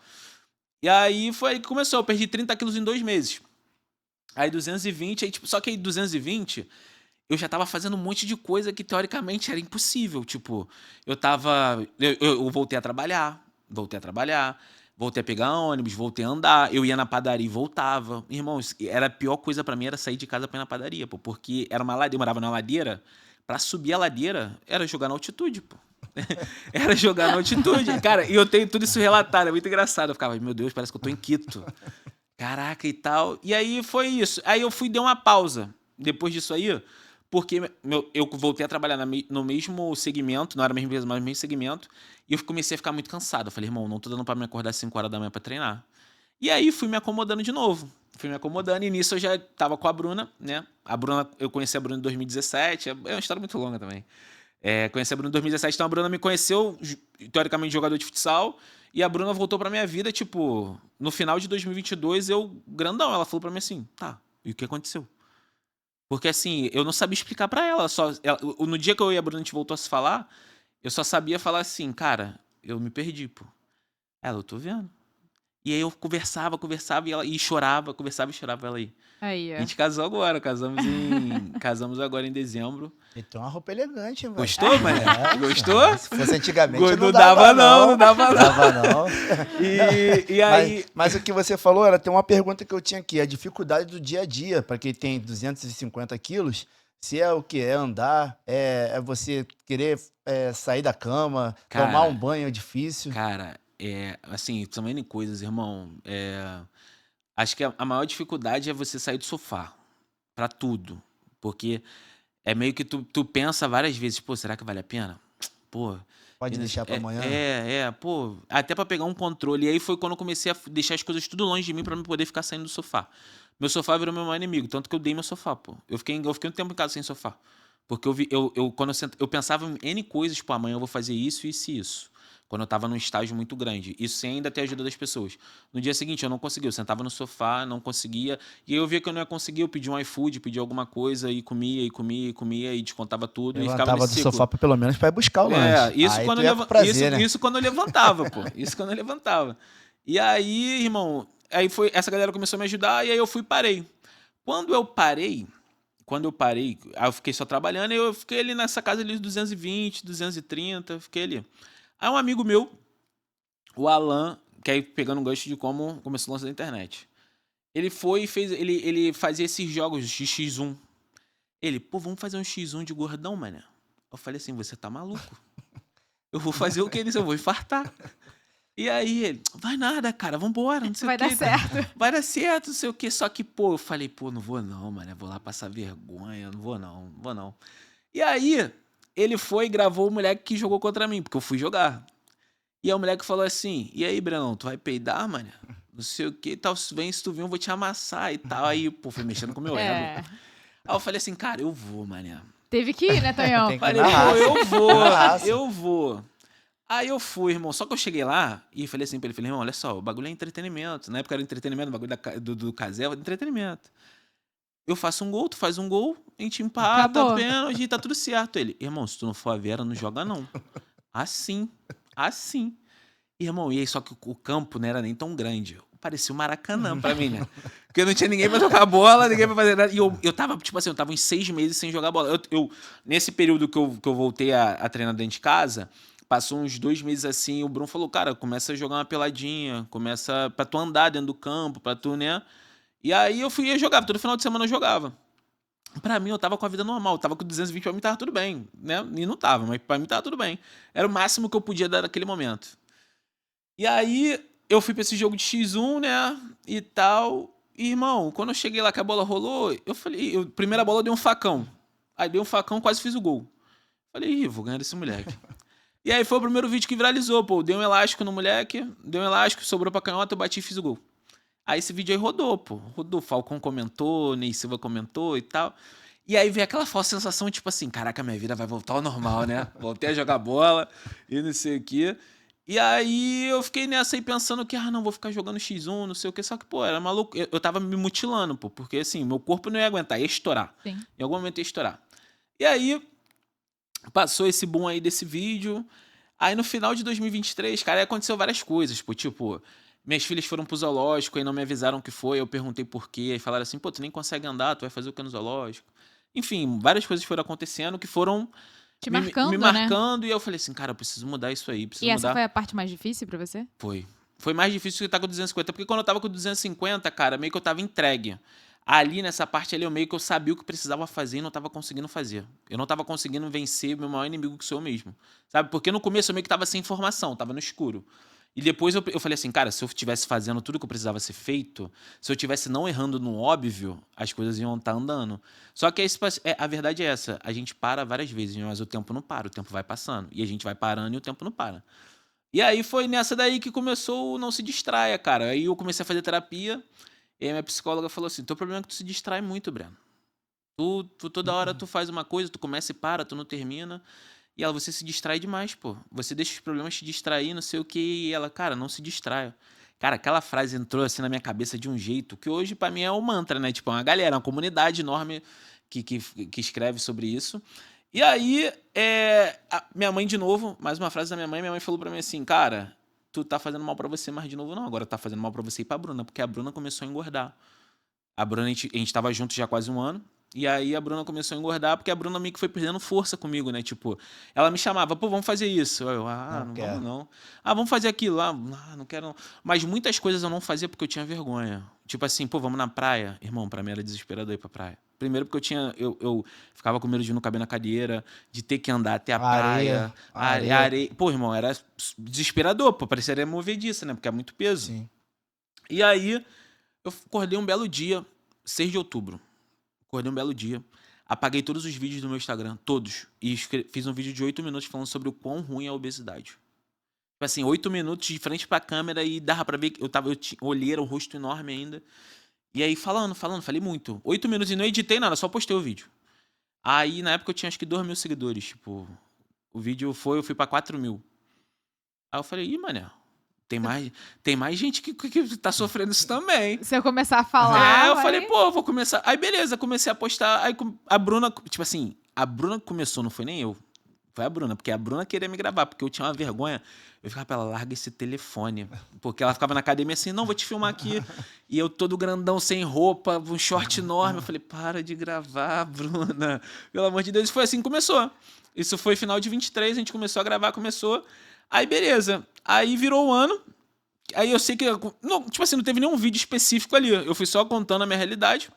E aí foi aí que começou, eu perdi 30 quilos em 2 meses. Aí 220, aí, tipo, só que aí 220, eu já tava fazendo um monte de coisa que teoricamente era impossível. Tipo, eu voltei a trabalhar, voltei a pegar ônibus, voltei a andar, eu ia na padaria e voltava. Irmãos, era a pior coisa pra mim era sair de casa pra ir na padaria, pô, porque era uma ladeira, eu morava na ladeira, pra subir a ladeira era jogar na altitude, pô. Era jogar na altitude. Cara, e eu tenho tudo isso relatado, é muito engraçado. Eu ficava, meu Deus, parece que eu tô em Quito. Caraca e tal. E aí foi isso. Aí eu dei uma pausa depois disso aí, porque eu voltei a trabalhar no mesmo segmento, não era a mesma empresa, mas no mesmo segmento, e eu comecei a ficar muito cansado. Eu falei, irmão, não tô dando pra me acordar às 5 horas da manhã pra treinar. E aí fui me acomodando de novo. Fui me acomodando, e nisso eu já tava com a Bruna, né? Eu conheci a Bruna em 2017, é uma história muito longa também. Conheci a Bruna em 2017, então a Bruna me conheceu, teoricamente, jogador de futsal, e a Bruna voltou pra minha vida, tipo, no final de 2022, eu, grandão, ela falou pra mim assim, tá, e o que aconteceu? Porque, assim, eu não sabia explicar pra ela, no dia que eu e a Bruna, a gente voltou a se falar, eu só sabia falar assim, cara, eu me perdi, pô. Ela, eu tô vendo. E aí eu conversava, e ela e chorava, conversava e chorava ela aí. Aí, A ó. gente casou agora, casamos agora em dezembro. Então uma roupa elegante, mano. Gostou, mano? Gostou? Se fosse antigamente, Não dava não. Não dava não. E aí... Mas o que você falou, era tem uma pergunta que eu tinha aqui. A dificuldade do dia a dia, para quem tem 250 quilos, se é o que? É andar, é você querer sair da cama, Cara, tomar um banho é difícil. Cara, assim, são N coisas, irmão. Acho que a maior dificuldade é você sair do sofá. Pra tudo. Porque é meio que tu pensa várias vezes, pô, será que vale a pena? Pô... Pode deixar pra amanhã? Pô, até pra pegar um controle. E aí foi quando eu comecei a deixar as coisas tudo longe de mim pra me poder ficar saindo do sofá. Meu sofá virou meu maior inimigo, tanto que eu dei meu sofá, pô. Eu fiquei um tempo em casa sem sofá. Porque quando eu pensava em N coisas, pô, amanhã eu vou fazer isso, isso e isso. Quando eu tava num estágio muito grande. Isso sem ainda ter a ajuda das pessoas. No dia seguinte eu não conseguia, eu sentava no sofá, não conseguia. E aí eu via que eu não ia conseguir, eu pedia um iFood, pedia alguma coisa e comia, e descontava tudo. E ficava nesse do ciclo. sofá pelo menos pra ir buscar o lanche. Isso aí quando, isso quando eu levantava, pô. Isso quando eu levantava. E aí, irmão, essa galera começou a me ajudar e aí eu fui e parei. Quando eu parei, aí eu fiquei só trabalhando e eu fiquei ali nessa casa ali de 220, 230, fiquei ali. Aí um amigo meu, o Alan, que aí pegando um gancho de como começou o lance da internet. Ele foi e fez, ele fazia esses jogos de X1. Ele, pô, vamos fazer um X1 de gordão, mané. Eu falei assim, você tá maluco? Eu vou fazer o que eles, eu vou infartar. E aí ele, vai nada, cara, vambora, não sei o quê. Vai dar certo. Vai dar certo, não sei o quê. Só que, pô, eu falei, pô, não vou não, mano, vou lá passar vergonha, não vou não. E aí, ele foi e gravou o moleque que jogou contra mim, porque eu fui jogar. E aí o moleque falou assim, e aí, Brenão, tu vai peidar, mano? Não sei o quê, tal, vem, se tu vir eu vou te amassar e tal. Aí, pô, fui mexendo com o meu ego. Aí eu falei assim, cara, eu vou, mané. Teve que ir, né, Tonhão? Falei, pô, eu vou. Aí eu fui, irmão. Só que eu cheguei lá e falei assim pra ele, falei, irmão, olha só, o bagulho é entretenimento. Na época era entretenimento, o bagulho do Casel era entretenimento. Eu faço um gol, tu faz um gol, a gente empata, pênalti, tá tudo certo. Ele, irmão, se tu não for a Vera, não joga não. Assim. Irmão, e aí só que o campo não era nem tão grande. Parecia um Maracanã pra mim, né? Porque não tinha ninguém pra jogar bola, ninguém pra fazer nada. E eu tava, tipo assim, eu tava uns 6 meses sem jogar bola. Nesse período que eu voltei a treinar dentro de casa, passou uns 2 meses assim, o Bruno falou, cara, começa a jogar uma peladinha, começa pra tu andar dentro do campo, pra tu, né? E aí eu fui e jogava, todo final de semana eu jogava. Pra mim, eu tava com a vida normal, eu tava com 220, pra mim tava tudo bem, né? E não tava, mas pra mim tava tudo bem. Era o máximo que eu podia dar naquele momento. E aí, eu fui pra esse jogo de X1, né? E tal. E, irmão, quando eu cheguei lá que a bola rolou, eu falei, primeira bola eu dei um facão. Aí dei um facão, quase fiz o gol. Falei, ih, vou ganhar desse moleque. E aí foi o primeiro vídeo que viralizou, pô. Dei um elástico no moleque, dei um elástico, sobrou pra canhota, eu bati e fiz o gol. Aí esse vídeo aí rodou, pô. Rodou. Falcão comentou, Ney Silva comentou e tal. E aí veio aquela falsa sensação, tipo assim, caraca, minha vida vai voltar ao normal, né? Voltei a jogar bola e não sei o quê. E aí eu fiquei nessa aí pensando que, não, vou ficar jogando X1, não sei o quê. Só que, pô, era maluco. Eu tava me mutilando, pô. Porque, assim, meu corpo não ia aguentar, ia estourar. Sim. Em algum momento ia estourar. E aí, passou esse boom aí desse vídeo. Aí no final de 2023, cara, aí aconteceu várias coisas, pô. Tipo, minhas filhas foram pro zoológico e não me avisaram o que foi. Eu perguntei por quê. Aí falaram assim, pô, tu nem consegue andar, tu vai fazer o que no zoológico? Enfim, várias coisas foram acontecendo que foram Te me marcando, né? marcando. E eu falei assim, cara, eu preciso mudar isso aí, E preciso essa mudar. foi a parte mais difícil pra você? Foi mais difícil que estar com 250, porque quando eu tava com 250, cara, meio que eu tava entregue. Ali, nessa parte ali, eu meio que eu sabia o que precisava fazer e não tava conseguindo fazer. Eu não tava conseguindo vencer meu maior inimigo, que sou eu mesmo. Sabe? Porque no começo eu meio que tava sem informação, tava no escuro. E depois eu falei assim, cara, se eu estivesse fazendo tudo que eu precisava ser feito, se eu estivesse não errando no óbvio, as coisas iam estar andando. Só que a verdade é essa, a gente para várias vezes, mas o tempo não para, o tempo vai passando. E a gente vai parando e o tempo não para. E aí foi nessa daí que começou o não se distraia, cara. Aí eu comecei a fazer terapia, e aí minha psicóloga falou assim, teu problema é que tu se distrai muito, Breno. Tu toda hora tu faz uma coisa, tu começa e para, tu não termina. E ela, você se distrai demais, pô. Você deixa os problemas te distrair, não sei o quê. E ela, cara, não se distraia. Cara, aquela frase entrou assim na minha cabeça de um jeito que hoje pra mim é um mantra, né? Tipo, é uma galera, uma comunidade enorme que escreve sobre isso. E aí, minha mãe de novo, mais uma frase da minha mãe falou pra mim assim, cara, tu tá fazendo mal pra você, mas de novo não, agora tá fazendo mal pra você e pra Bruna, porque a Bruna começou a engordar. A Bruna, a gente tava junto já há quase um ano. E aí a Bruna começou a engordar, porque a Bruna meio que foi perdendo força comigo, né? Tipo, ela me chamava, pô, vamos fazer isso. Aí eu, Não não quero. vamos não. Vamos fazer aquilo. Não quero não. Mas muitas coisas eu não fazia porque eu tinha vergonha. Tipo assim, pô, vamos na praia. Irmão, pra mim era desesperador ir pra praia. Primeiro porque eu ficava com medo de não caber na cadeira, de ter que andar até a praia. Areia. Pô, irmão, era desesperador, pô, pareceria movediça, né? Porque é muito peso. Sim. E aí, eu acordei um belo dia, 6 de outubro. Acordei um belo dia, apaguei todos os vídeos do meu Instagram, todos, e fiz um vídeo de 8 minutos falando sobre o quão ruim é a obesidade. Tipo assim, 8 minutos de frente pra câmera e dava pra ver que eu olhei, era um rosto enorme ainda. E aí falando, falei muito. 8 minutos e não editei nada, só postei o vídeo. Aí na época eu tinha acho que 2.000 seguidores, tipo, o vídeo eu fui pra 4.000. Aí eu falei, ih, mané, tem mais gente que tá sofrendo isso também. Se eu começar a falar. Eu falei, pô, vou começar. Aí beleza, comecei a postar. Aí a Bruna, tipo assim, a Bruna começou, não foi nem eu. Foi a Bruna, porque a Bruna queria me gravar, porque eu tinha uma vergonha. Eu ficava pra ela, larga esse telefone. Porque ela ficava na academia assim, não, vou te filmar aqui. E eu todo grandão, sem roupa, um short enorme. Eu falei, para de gravar, Bruna. Pelo amor de Deus. E foi assim que começou. Isso foi final de 23, a gente começou a gravar, começou. Aí beleza. Aí virou o ano. Aí eu sei que... Não, tipo assim, não teve nenhum vídeo específico ali. Eu fui só contando a minha realidade.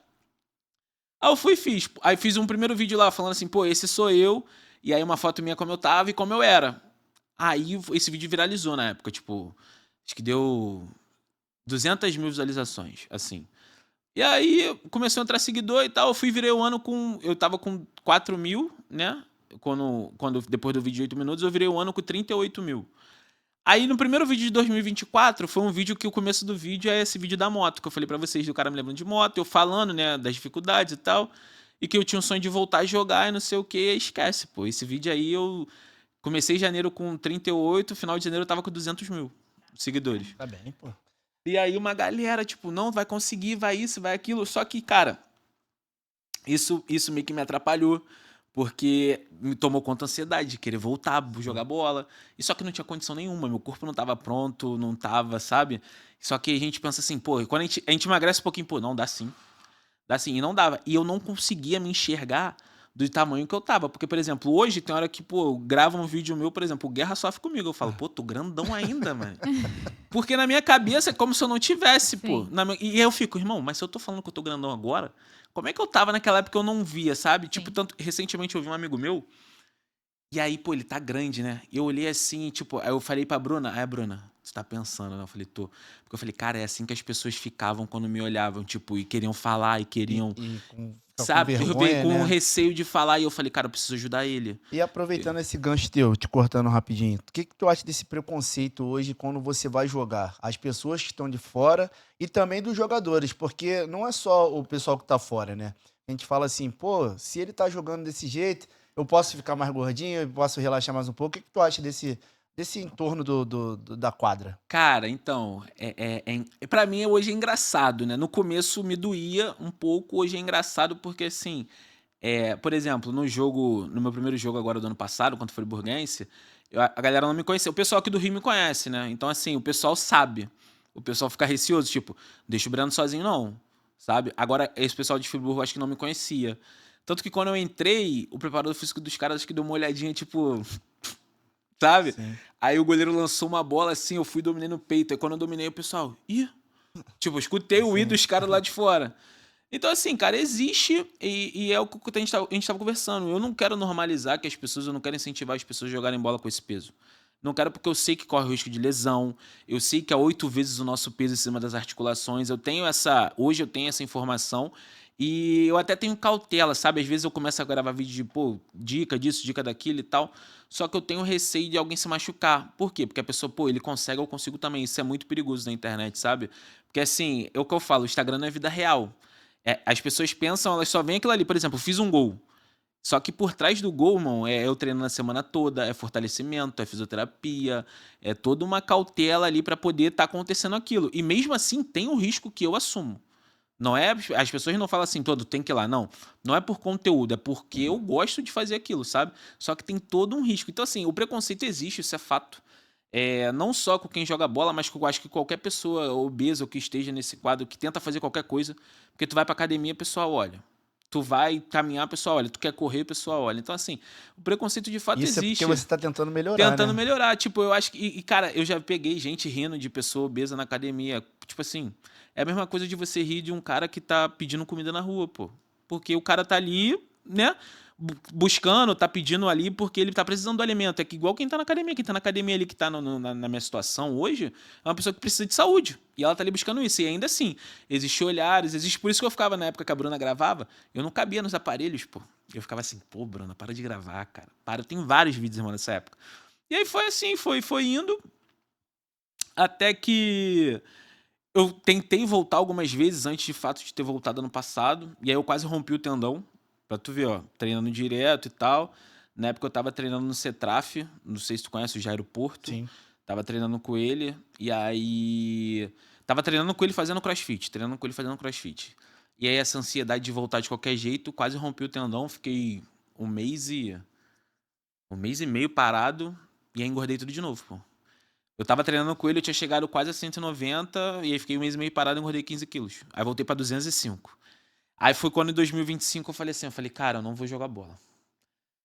Aí eu fui e fiz. Aí fiz um primeiro vídeo lá falando assim, pô, esse sou eu. E aí uma foto minha como eu tava e como eu era. Aí esse vídeo viralizou na época, tipo... Acho que deu 200.000 visualizações, assim. E aí começou a entrar seguidor e tal. Eu fui virei o ano com... Eu tava com 4.000, né? Depois do vídeo de 8 minutos, eu virei o ano com 38.000. Aí no primeiro vídeo de 2024, foi um vídeo que o começo do vídeo é esse vídeo da moto, que eu falei pra vocês, do cara me lembrando de moto, eu falando, né, das dificuldades e tal, e que eu tinha um sonho de voltar a jogar e não sei o que, esquece, pô. Esse vídeo aí eu comecei em janeiro com 38, final de janeiro eu tava com 200.000 seguidores. Tá bem, pô. E aí uma galera, tipo, não, vai conseguir, vai isso, vai aquilo, só que, cara, isso meio que me atrapalhou. Porque me tomou conta a ansiedade de querer voltar, jogar bola. E só que não tinha condição nenhuma, meu corpo não tava pronto, não tava, sabe? Só que a gente pensa assim, pô, quando a gente emagrece um pouquinho, pô, não, dá sim. Dá sim, e não dava. E eu não conseguia me enxergar do tamanho que eu tava. Porque, por exemplo, hoje tem hora que, pô, eu gravo um vídeo meu, por exemplo, o Guerra sofre comigo. Eu falo, pô, tô grandão ainda, mano. Porque na minha cabeça é como se eu não tivesse, pô. E aí eu fico, irmão, mas se eu tô falando que eu tô grandão agora, como é que eu tava naquela época que eu não via, sabe? Tipo, tanto recentemente eu vi um amigo meu E aí, pô, ele tá grande, né? Eu olhei assim, tipo, aí eu falei pra Bruna, Bruna, você tá pensando, né? Eu falei, tô. Porque eu falei, cara, é assim que as pessoas ficavam quando me olhavam, tipo, e queriam falar, e queriam, Ficar com sabe? Eu veio vergonha, com né? receio de falar, e eu falei, cara, eu preciso ajudar ele. E aproveitando esse gancho teu, te cortando rapidinho, o que tu acha desse preconceito hoje quando você vai jogar? As pessoas que estão de fora e também dos jogadores, porque não é só o pessoal que tá fora, né? A gente fala assim, pô, se ele tá jogando desse jeito, eu posso ficar mais gordinho, eu posso relaxar mais um pouco. O que tu acha desse entorno da quadra? Cara, então, pra mim hoje é engraçado, né? No começo me doía um pouco, hoje é engraçado porque, assim, por exemplo, no meu primeiro jogo agora do ano passado, quando foi Friburguense, a galera não me conhecia. O pessoal aqui do Rio me conhece, né? Então, assim, o pessoal sabe. O pessoal fica receoso, tipo, deixa o Breno sozinho, não, sabe? Agora, esse pessoal de Friburgo eu acho que não me conhecia. Tanto que quando eu entrei, o preparador físico dos caras acho que deu uma olhadinha, tipo, sabe? Sim. Aí o goleiro lançou uma bola assim, eu fui e dominei no peito. Aí quando eu dominei, o pessoal, ih, tipo, eu escutei o i Sim. dos caras lá de fora. Então, assim, cara, existe e é o que a gente tava conversando. Eu não quero normalizar que as pessoas, eu não quero incentivar as pessoas a jogarem bola com esse peso. Não quero porque eu sei que corre o risco de lesão, eu sei que é 8 vezes o nosso peso em cima das articulações, hoje eu tenho essa informação e eu até tenho cautela, sabe? Às vezes eu começo a gravar vídeo de, pô, dica disso, dica daquilo e tal, só que eu tenho receio de alguém se machucar. Por quê? Porque a pessoa, pô, ele consegue, eu consigo também. Isso é muito perigoso na internet, sabe? Porque assim, é o que eu falo, o Instagram não é vida real. As pessoas pensam, elas só veem aquilo ali. Por exemplo, eu fiz um gol. Só que por trás do gol, irmão, é eu treinando a semana toda, é fortalecimento, é fisioterapia, é toda uma cautela ali pra poder estar acontecendo aquilo. E mesmo assim, tem o risco que eu assumo. Não é, as pessoas não falam assim, todo tem que ir lá, não. Não é por conteúdo, é porque eu gosto de fazer aquilo, sabe? Só que tem todo um risco. Então, assim, o preconceito existe, isso é fato. Não só com quem joga bola, mas eu acho que qualquer pessoa obesa ou que esteja nesse quadro, que tenta fazer qualquer coisa, porque tu vai pra academia, o pessoal olha. Tu vai caminhar, o pessoal olha. Tu quer correr, o pessoal olha. Então, assim, o preconceito de fato Isso é porque existe. você tá tentando melhorar, Tentando né? melhorar. Tipo, eu acho que. Cara, eu já peguei gente rindo de pessoa obesa na academia. Tipo assim, é a mesma coisa de você rir de um cara que tá pedindo comida na rua, pô. Porque o cara tá ali, né? Buscando, tá pedindo ali porque ele tá precisando do alimento. É que igual quem tá na academia. Quem tá na academia ali que tá na minha situação hoje é uma pessoa que precisa de saúde. E ela tá ali buscando isso. E ainda assim, existe olhares, existe. Por isso que eu ficava na época que a Bruna gravava, eu não cabia nos aparelhos, pô. Eu ficava assim, pô, Bruna, para de gravar, cara. Para, tem vários vídeos, irmão, nessa época. E aí foi assim, foi indo, até que eu tentei voltar algumas vezes antes de fato de ter voltado ano passado, e aí eu quase rompi o tendão, pra tu ver, ó, treinando direto e tal. Na época eu tava treinando no Cetraf, não sei se tu conhece o Jairo Porto, Sim. tava treinando com ele, e aí tava treinando com ele fazendo crossfit, treinando com ele fazendo crossfit. E aí essa ansiedade de voltar de qualquer jeito, quase rompi o tendão, fiquei um mês e um mês e meio parado, e aí engordei tudo de novo, pô. Eu tava treinando com ele, eu tinha chegado quase a 190, e aí fiquei um mês e meio parado e engordei 15 quilos. Aí voltei pra 205. Aí foi quando em 2025 eu falei assim, cara, eu não vou jogar bola.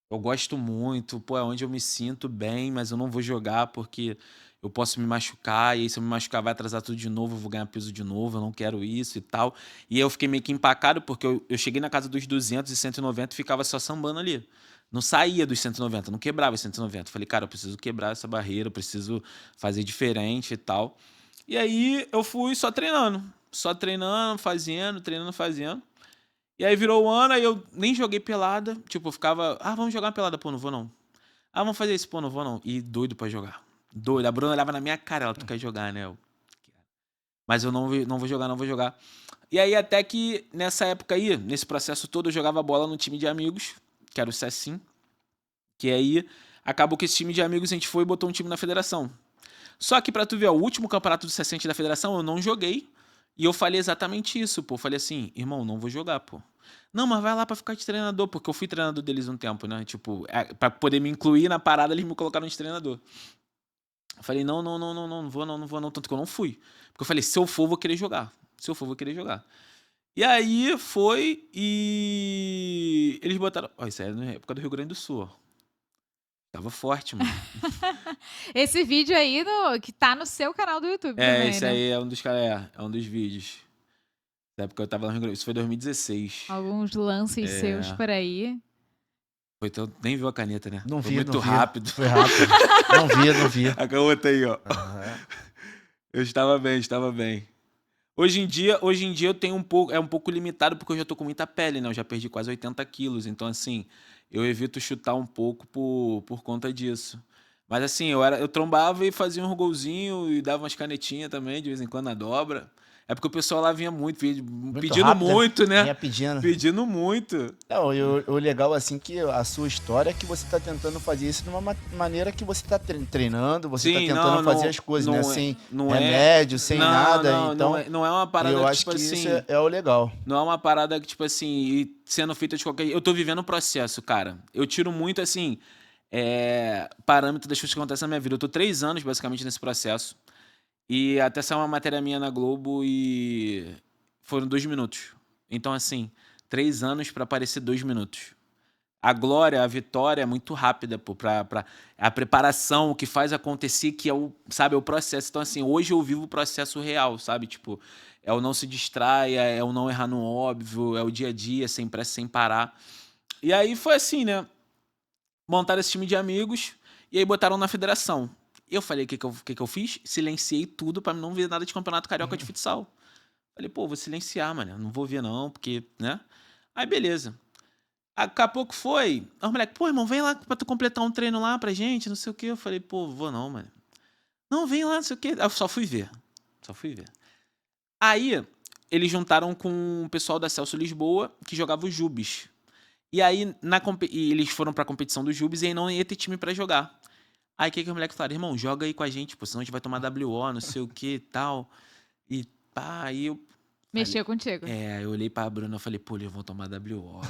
Eu gosto muito, pô, é onde eu me sinto bem, mas eu não vou jogar porque eu posso me machucar, e aí se eu me machucar vai atrasar tudo de novo, eu vou ganhar peso de novo, eu não quero isso e tal. E aí eu fiquei meio que empacado porque eu cheguei na casa dos 200 e 190 e ficava só sambando ali. Não saía dos 190, não quebrava os 190. Falei, cara, eu preciso quebrar essa barreira, eu preciso fazer diferente e tal. E aí eu fui só treinando, fazendo, treinando, fazendo. E aí virou o ano, aí eu nem joguei pelada. Tipo, eu ficava, vamos jogar uma pelada, pô, não vou não. Vamos fazer isso, pô, não vou não. E doido pra jogar. Doido. A Bruna olhava na minha cara, ela, tu quer jogar, né? Mas eu não vou jogar, não vou jogar. E aí até que nessa época aí, nesse processo todo, eu jogava bola no time de amigos, que era o Cecim. Que aí acabou que esse time de amigos a gente foi e botou um time na federação. Só que pra tu ver, ó, o último campeonato do Cecente da federação eu não joguei. E eu falei exatamente isso, pô. Falei assim, irmão, não vou jogar, pô. Não, mas vai lá pra ficar de treinador, porque eu fui treinador deles um tempo, né? Tipo, pra poder me incluir na parada, eles me colocaram de treinador. Eu falei, não vou não, não vou não. Tanto que eu não fui. Porque eu falei, se eu for, eu vou querer jogar. Se eu for, eu vou querer jogar. E aí foi e eles botaram. Ó, isso aí era na época do Rio Grande do Sul, ó. Tava forte, mano. Esse vídeo aí que tá no seu canal do YouTube também, Esse né? aí é um dos caras, é um dos vídeos. Na época eu tava lá no Rio Grande, isso foi 2016. Alguns lances seus por aí. Foi tão... Nem viu a caneta, né? Não Foi vi, muito não vi. rápido. Foi rápido. Não vi. A outra aí, ó. Aham. Eu estava bem. Hoje em dia eu tenho um pouco limitado porque eu já tô com muita pele, né? Eu já perdi quase 80 quilos. Então, assim, eu evito chutar um pouco por conta disso. Mas, assim, eu trombava e fazia um golzinho e dava umas canetinhas também, de vez em quando na dobra. É porque o pessoal lá vinha muito pedindo rápido, muito, né? Vinha pedindo. Pedindo muito. Não, e o legal, assim, que a sua história é que você tá tentando fazer isso de uma maneira que você tá treinando, você tá Sim, tentando fazer não, as coisas, não né? é- Sem não é- remédio, sem Não, nada. não, Então, não é uma parada eu que, acho tipo que assim... isso é o legal. Não é uma parada que, tipo assim, e sendo feita de qualquer... Eu tô vivendo o processo, cara. Eu tiro muito, assim, parâmetro das coisas que acontecem na minha vida. Eu tô 3 anos, basicamente, nesse processo. E até saiu uma matéria minha na Globo e foram 2 minutos. Então, assim, 3 anos pra aparecer 2 minutos. A glória, a vitória é muito rápida, pô, a preparação, o que faz acontecer, que é o processo. Então, assim, hoje eu vivo o processo real, sabe? Tipo, é o não se distraia, é o não errar no óbvio, é o dia a dia, sem pressa, sem parar. E aí foi assim, né? Montaram esse time de amigos e aí botaram na federação. Eu falei, o que eu fiz? Silenciei tudo pra não ver nada de campeonato carioca de futsal. Falei, pô, vou silenciar, mano, não vou ver não, porque, né? Aí, beleza. Daqui a pouco foi. Aí o moleque, pô, irmão, vem lá pra tu completar um treino lá pra gente, não sei o quê. Eu falei, pô, vou não, mano. Não, vem lá, não sei o quê. Aí eu só fui ver. Aí, eles juntaram com o pessoal da Celso Lisboa, que jogava o Jubes. E aí, e eles foram pra competição do Jubes e aí não ia ter time pra jogar. Aí, o que os moleques falaram? Irmão, joga aí com a gente, pô, senão a gente vai tomar WO, não sei o que e tal. E pá, aí eu... Mexeu contigo. eu olhei pra Bruna e falei, pô, eles vão tomar WO.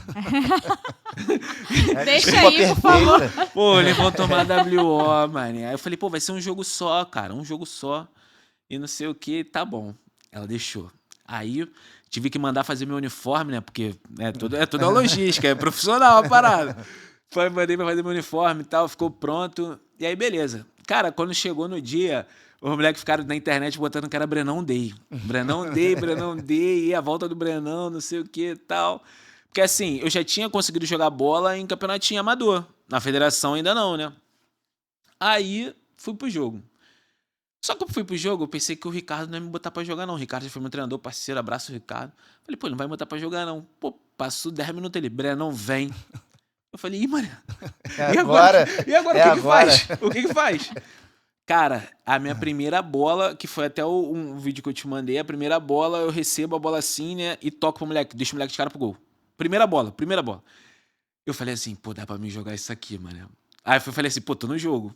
Deixa Desculpa aí, por favor. perfeita. Pô, eles vão tomar WO, mano. Aí eu falei, pô, vai ser um jogo só, cara. Um jogo só. E não sei o que, tá bom. Ela deixou. Aí tive que mandar fazer meu uniforme, né? Porque é toda a logística, é profissional a parada. Mandei pra fazer meu uniforme e tal, ficou pronto. E aí, beleza. Cara, quando chegou no dia, os moleques ficaram na internet botando que era Brenão Day. Brenão Day, e a volta do Brenão, não sei o que e tal. Porque assim, eu já tinha conseguido jogar bola em campeonatinho amador. Na federação ainda não, né? Aí, fui pro jogo. Só que eu fui pro jogo, eu pensei que o Ricardo não ia me botar pra jogar, não. O Ricardo já foi meu treinador, parceiro, abraço o Ricardo. Falei, pô, ele não vai me botar pra jogar, não. Pô, passou 10 minutos ele, Brenão, vem. Eu falei, ih, mano. E agora? O que faz? Cara, a minha primeira bola, que foi até um vídeo que eu te mandei, a primeira bola, eu recebo a bola assim, né, e toco pro moleque, deixo o moleque de cara pro gol. Primeira bola. Eu falei assim, pô, dá pra mim jogar isso aqui, mano. Aí eu falei assim, pô, tô no jogo.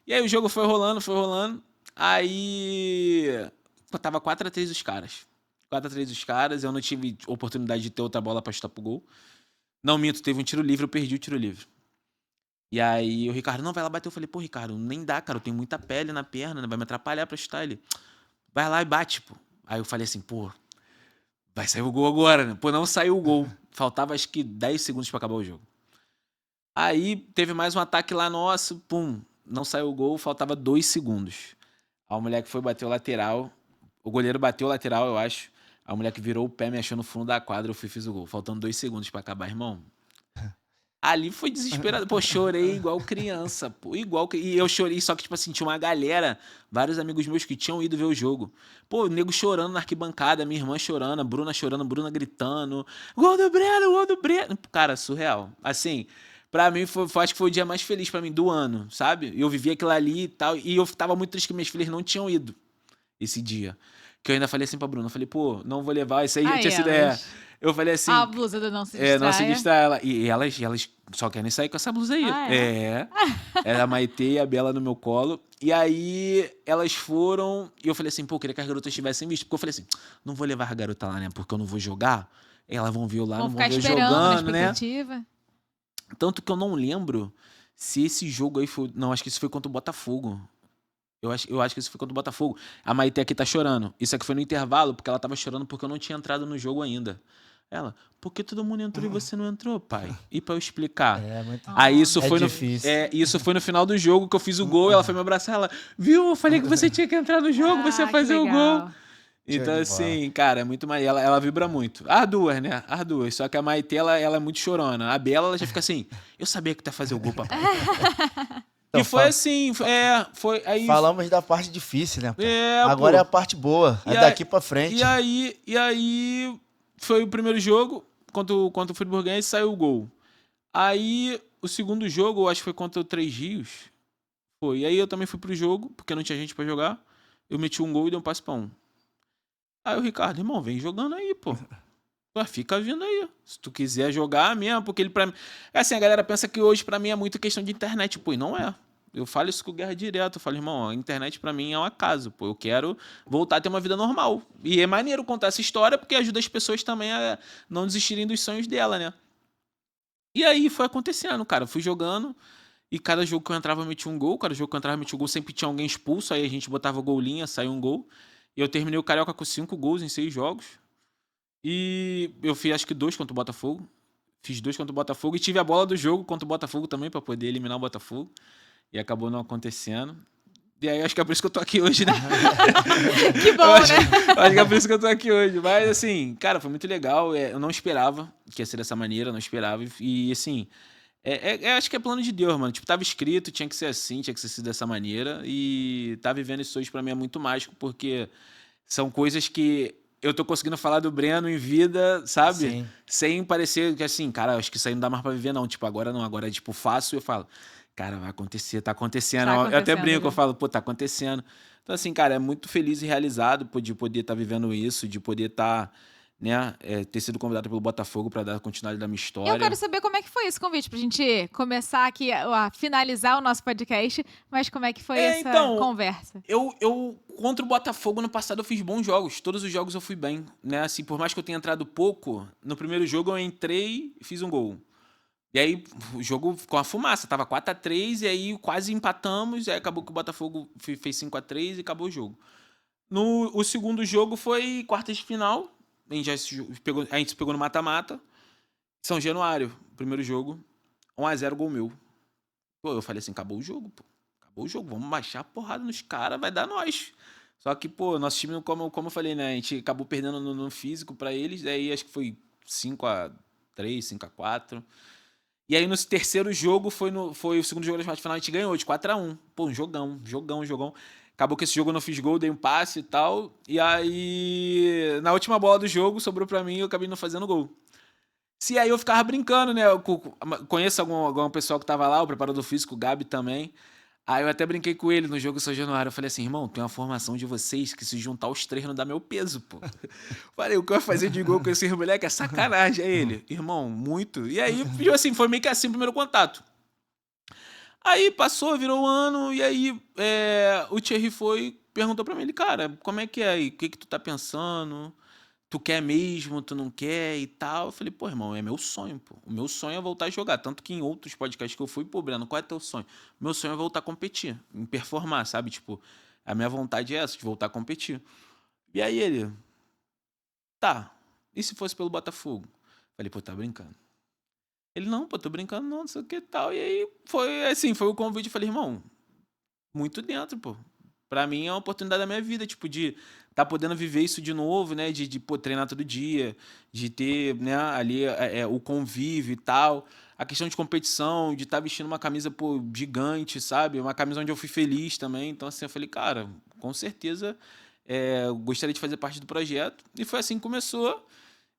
E aí o jogo foi rolando. Aí, pô, tava 4-3 os caras. 4-3 os caras, eu não tive oportunidade de ter outra bola pra chutar pro gol. Não minto, teve um tiro livre, eu perdi o tiro livre. E aí o Ricardo, não, vai lá bater. Eu falei, pô, Ricardo, nem dá, cara, eu tenho muita pele na perna, né? Vai me atrapalhar pra chutar ele. Vai lá e bate, pô. Aí eu falei assim, pô, vai sair o gol agora, né? Pô, não saiu o gol. Faltava acho que 10 segundos pra acabar o jogo. Aí teve mais um ataque lá nosso, pum, não saiu o gol, faltava 2 segundos. Aí o moleque foi bater o lateral, o goleiro bateu o lateral, eu acho. Aí o moleque virou o pé, me achou no fundo da quadra, eu fiz o gol. Faltando 2 segundos pra acabar, irmão. Ali foi desesperado. Pô, chorei igual criança, pô. E eu chorei, só que, tipo assim, tinha uma galera, vários amigos meus que tinham ido ver o jogo. Pô, o nego chorando na arquibancada, minha irmã chorando, a Bruna chorando, Bruna gritando. Gol do Breno! Cara, surreal. Assim, pra mim, acho que foi o dia mais feliz pra mim do ano, sabe? Eu vivi aquilo ali e tal. E eu tava muito triste que minhas filhas não tinham ido esse dia. Que eu ainda falei assim pra Bruna. Eu falei, pô, não vou levar. Isso aí já tinha sido... Eu falei assim... A blusa do não se distraia. Não se distraia. E elas só querem sair com essa blusa aí. Era a Maitê e a Bela no meu colo. E aí, elas foram... E eu falei assim, pô, queria que as garotas tivessem visto. Porque eu falei assim, não vou levar a garota lá, né? Porque eu não vou jogar. Elas vão ver eu lá, não vão ver eu jogando, né? Tanto que eu não lembro se esse jogo aí foi... Não, acho que isso foi contra o Botafogo. Eu acho que isso foi contra o Botafogo. A Maitê aqui tá chorando. Isso aqui foi no intervalo, porque ela tava chorando porque eu não tinha entrado no jogo ainda. Ela, por que todo mundo entrou e você não entrou, pai? E pra eu explicar. Aí isso foi isso foi no final do jogo que eu fiz o gol. Ela foi me abraçar. Ela, viu? Eu falei que você tinha que entrar no jogo, você ia fazer o gol. Então, de bola. assim, cara, é muito mais. Ela vibra muito. As duas, né? As duas. Só que a Maitê, ela é muito chorona. A Bela, ela já fica assim, eu sabia que tu ia fazer o gol, papai. Então, E foi assim, foi aí. falamos da parte difícil, né, pô? Pô. Agora é a parte boa, E daqui pra frente. E aí foi o primeiro jogo, contra o Friburguense, saiu o gol. Aí, o segundo jogo, eu acho que foi contra o Três Rios. Foi. E aí eu também fui pro jogo, porque não tinha gente pra jogar. Eu meti um gol e dei um passe pra um. Aí o Ricardo, irmão, vem jogando aí, pô. Ué, fica vindo aí. Se tu quiser jogar mesmo, porque ele pra mim... Assim, a galera pensa que hoje pra mim é muito questão de internet. Pô, e não é. Eu falo isso com o Guerra direto. Eu falo, irmão, a internet pra mim é um acaso. Pô, eu quero voltar a ter uma vida normal. E é maneiro contar essa história, porque ajuda as pessoas também a não desistirem dos sonhos dela, né? E aí foi acontecendo, cara. Eu fui jogando e cada jogo que eu entrava eu metia um gol. Cada jogo que eu entrava eu metia um gol, sempre tinha alguém expulso. Aí a gente botava golinha, saiu um gol. E eu terminei o Carioca com 5 gols em 6 jogos. E eu fiz acho que 2 contra o Botafogo. Fiz 2 contra o Botafogo. E tive a bola do jogo contra o Botafogo também, pra poder eliminar o Botafogo. E acabou não acontecendo. E aí acho que é por isso que eu tô aqui hoje, né? Que bom, acho, né? acho que é por isso que eu tô aqui hoje. Mas assim, cara, foi muito legal. Eu não esperava que ia ser dessa maneira, não esperava. E assim, acho que é plano de Deus, mano. Tipo, tava escrito, tinha que ser assim, tinha que ser dessa maneira. E tá vivendo isso hoje pra mim é muito mágico, porque são coisas que eu tô conseguindo falar do Breno em vida, sabe? Sim. Sem parecer que assim, cara, acho que isso aí não dá mais pra viver, não. Tipo, agora não, agora é tipo, faço e eu falo, cara, vai acontecer, tá acontecendo. Tá Eu até acontecendo, brinco, né? eu falo, pô, tá acontecendo. Então, assim, cara, é muito feliz e realizado de poder estar vivendo isso, de poder estar, né, ter sido convidado pelo Botafogo pra dar continuidade da minha história. Eu quero saber como é que foi esse convite, pra gente começar aqui a finalizar o nosso podcast, mas como é que foi essa então, conversa? Eu, contra o Botafogo, no passado, eu fiz bons jogos. Todos os jogos eu fui bem, né? Assim, por mais que eu tenha entrado pouco, no primeiro jogo eu entrei e fiz um gol. E aí, o jogo com a fumaça, tava 4-3, e aí quase empatamos, e aí acabou que o Botafogo fez 5-3 e acabou o jogo. O segundo jogo foi quartas de final, a gente se pegou no mata-mata, São Januário, primeiro jogo, 1-0 gol meu. Pô, eu falei assim, acabou o jogo, pô. Acabou o jogo, vamos baixar a porrada nos caras, vai dar nós. Só que, pô, nosso time, como eu falei, né, a gente acabou perdendo no físico pra eles, aí acho que foi 5-3, 5-4. E aí no terceiro jogo foi o segundo jogo da parte final, a gente ganhou de 4-1. Pô, um jogão. Acabou que esse jogo eu não fiz gol, dei um passe e tal. E aí, na última bola do jogo, sobrou pra mim e eu acabei não fazendo gol. Se aí eu ficava brincando, né? Eu conheço algum pessoal que tava lá, o preparador físico, o Gabi também. Aí eu até brinquei com ele no jogo São Januário. Eu falei assim, irmão, tem uma formação de vocês que se juntar os 3 não dá meu peso, pô. Falei, o que eu ia fazer de gol com esse moleque é sacanagem. Aí ele, irmão, muito. E aí, assim, foi meio que assim o primeiro contato. Aí passou, virou um ano, e aí o Thierry perguntou pra mim, ele, cara, como é que é aí? O que tu tá pensando? Tu quer mesmo, tu não quer e tal. Eu falei, pô, irmão, é meu sonho, pô. O meu sonho é voltar a jogar. Tanto que em outros podcasts que eu fui, pô, Breno, qual é teu sonho? Meu sonho é voltar a competir, em performar, sabe? Tipo, a minha vontade é essa, de voltar a competir. E aí ele, tá, e se fosse pelo Botafogo? Falei, pô, tá brincando. Ele, não, pô, tô brincando não, não sei o que e tal. E aí foi assim, foi o convite. Eu falei, irmão, muito dentro, pô. Pra mim é uma oportunidade da minha vida, tipo, de tá podendo viver isso de novo, né? De pô, treinar todo dia, de ter, né, ali o convívio e tal. A questão de competição, de estar vestindo uma camisa, pô, gigante, sabe? Uma camisa onde eu fui feliz também. Então, assim, eu falei, cara, com certeza eu gostaria de fazer parte do projeto. E foi assim que começou.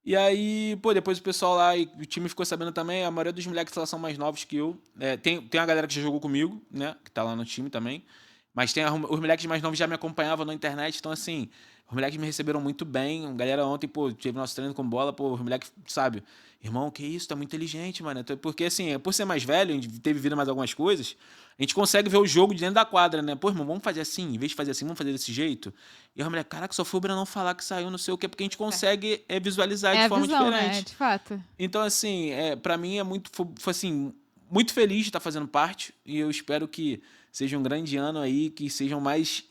E aí, pô, depois o pessoal lá, e o time ficou sabendo também, a maioria dos moleques lá são mais novos que eu. Tem uma galera que já jogou comigo, né? Que tá lá no time também. Mas os moleques mais novos já me acompanhavam na internet, então assim, os moleques me receberam muito bem. A galera ontem, pô, teve nosso treino com bola, pô, os moleques, sabe, irmão, que isso, tá muito inteligente, mano. Porque assim, por ser mais velho, a gente teve vivido mais algumas coisas, a gente consegue ver o jogo de dentro da quadra, né? Pô, irmão, vamos fazer assim, em vez de fazer assim, vamos fazer desse jeito. E os moleques, caraca, só foi o Breno falar que saiu, não sei o quê, porque a gente consegue visualizar de forma visão, diferente. né? De fato. Então, assim, pra mim foi assim, muito feliz de estar fazendo parte, e eu espero que seja um grande ano aí, que sejam mais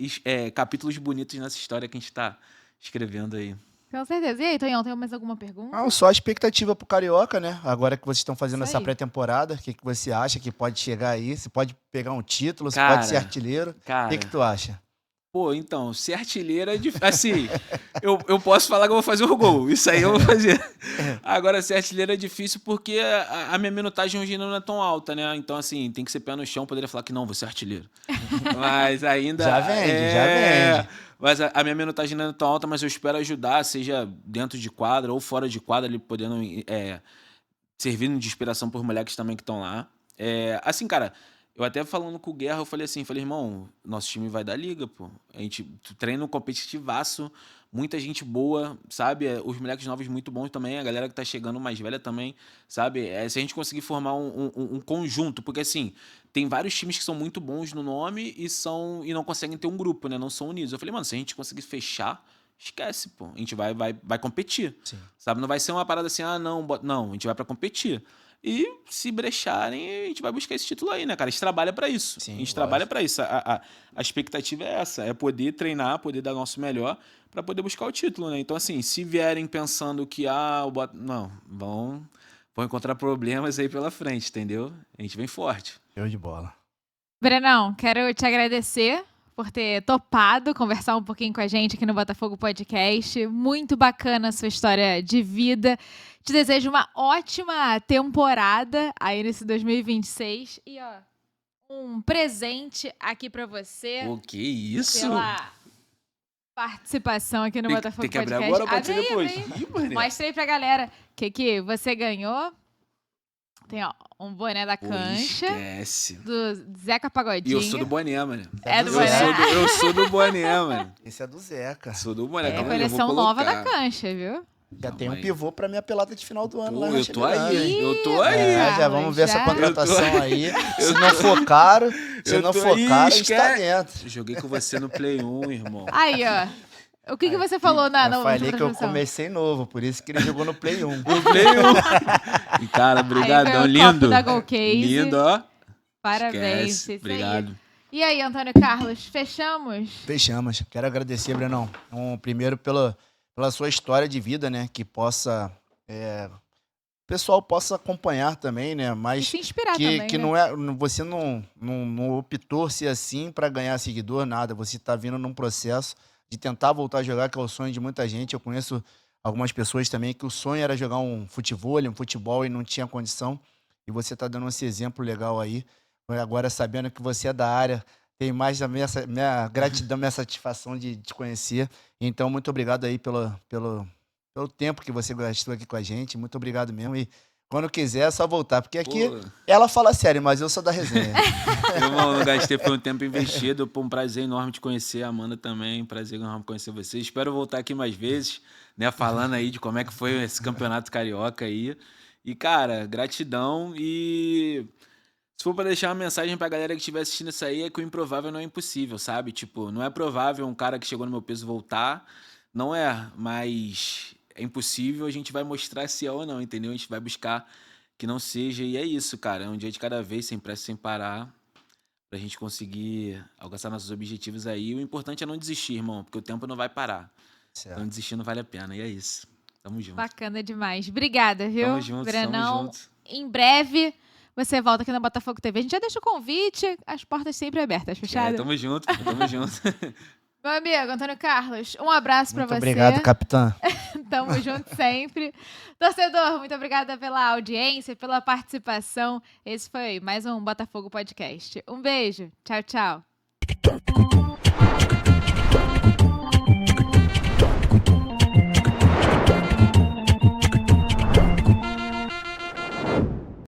capítulos bonitos nessa história que a gente está escrevendo aí. Com certeza. E aí, Tonhão, tem mais alguma pergunta? Ah, só a expectativa pro Carioca, né? Agora que vocês estão fazendo Isso essa aí. pré-temporada, o que você acha que pode chegar aí? Você pode pegar um título, você Cara, pode ser artilheiro. O que tu acha? Pô, então, ser artilheiro é difícil. Assim, eu posso falar que eu vou fazer o gol. Isso aí eu vou fazer. Agora, ser artilheiro é difícil porque a minha minutagem hoje não é tão alta, né? Então, assim, tem que ser pé no chão. Poderia falar que não, vou ser artilheiro. Mas ainda... Já vende. Mas a minha minutagem não é tão alta, mas eu espero ajudar, seja dentro de quadra ou fora de quadra, ali podendo... servindo de inspiração por moleques também que estão lá. Assim, cara... Eu até falando com o Guerra, eu falei assim, irmão, nosso time vai dar liga, pô. A gente treina um competitivaço, muita gente boa, sabe? Os moleques novos muito bons também, a galera que tá chegando mais velha também, sabe? Se a gente conseguir formar um conjunto, porque assim, tem vários times que são muito bons no nome e não conseguem ter um grupo, né? Não são unidos. Eu falei, mano, se a gente conseguir fechar, esquece, pô. A gente vai competir, Sim. sabe? Não vai ser uma parada assim, não, a gente vai pra competir. E se brecharem, a gente vai buscar esse título aí, né, cara? A gente trabalha pra isso. Sim, a gente trabalha pra isso. A expectativa é essa, é poder treinar, poder dar nosso melhor pra poder buscar o título, né? Então, assim, se vierem pensando que, não, vão encontrar problemas aí pela frente, entendeu? A gente vem forte. Show de bola. Brenão, quero te agradecer por ter topado conversar um pouquinho com a gente aqui no Botafogo Podcast. Muito bacana a sua história de vida. Te desejo uma ótima temporada aí nesse 2026. E, ó, um presente aqui pra você. O que isso? Pela participação aqui no Botafogo Tem que abrir Podcast. agora ou pode ser depois? Abre. Ih, mané. Mostra aí pra galera o que você ganhou. Tem, ó, um boné da Pô, Cancha. esquece. Do Zeca E Pagodinho. eu sou do boné, mano. É do Eu boné. Eu sou do boné, mano. Esse é do Zeca. Sou do boné. É Calma aí, eu vou coleção nova da colocar. Cancha, viu? Já tem um aí. pivô pra minha pelada de final do ano Pô, lá na eu tô Miranda, aí, hein? eu tô aí. Já vamos ver essa Já. contratação aí. Se não for caro, a gente tá dentro. Joguei com você no Play 1, irmão. Aí, ó. O que você falou na Eu última falei que eu transmissão? comecei novo, por isso que ele jogou no Play 1. No Play 1. E, cara, brigadão, Aí veio o lindo. copo da Gold Case. Lindo, ó. Parabéns. Esquece. isso Obrigado. aí. E aí, Antônio Carlos, fechamos? Fechamos. Quero agradecer, Brenão. Primeiro pela sua história de vida, né? Que possa... o pessoal possa acompanhar também, né? E Mas se inspirar também, que né? não é, você não optou ser assim para ganhar seguidor, nada. Você tá vindo num processo de tentar voltar a jogar, que é o sonho de muita gente. Eu conheço algumas pessoas também que o sonho era jogar um futebol e não tinha condição. E você tá dando esse exemplo legal aí. Agora, sabendo que você é da área, tem mais a minha gratidão, minha satisfação de te conhecer. Então, muito obrigado aí pelo tempo que você gastou aqui com a gente. Muito obrigado mesmo. E quando quiser, é só voltar. Porque aqui Pô. ela fala sério, mas eu sou da resenha. Irmão, não gastei, foi um tempo investido. Foi um prazer enorme te conhecer, a Amanda também. Um prazer enorme conhecer você. Espero voltar aqui mais vezes, né? Falando aí de como é que foi esse campeonato carioca aí. E, cara, gratidão. E se for pra deixar uma mensagem pra galera que estiver assistindo isso aí, é que o improvável não é impossível, sabe? Tipo, não é provável um cara que chegou no meu peso voltar. Não é, mas é impossível, a gente vai mostrar se é ou não, entendeu? A gente vai buscar que não seja, e é isso, cara. É um dia de cada vez, sem pressa, sem parar, pra gente conseguir alcançar nossos objetivos aí. O importante é não desistir, irmão, porque o tempo não vai parar. Certo. Não desistir não vale a pena, e é isso. Tamo junto. Bacana demais. Obrigada, viu? Tamo junto, Brenão, tamo junto. em breve você volta aqui na Botafogo TV. A gente já deixa o convite, as portas sempre abertas, fechado? Tamo junto, tamo junto. Meu amigo, Antônio Carlos, um abraço pra Muito você. obrigado, capitã. Tamo junto sempre. Torcedor, muito obrigada pela audiência, pela participação. Esse foi mais um Botafogo Podcast. Um beijo. Tchau, tchau.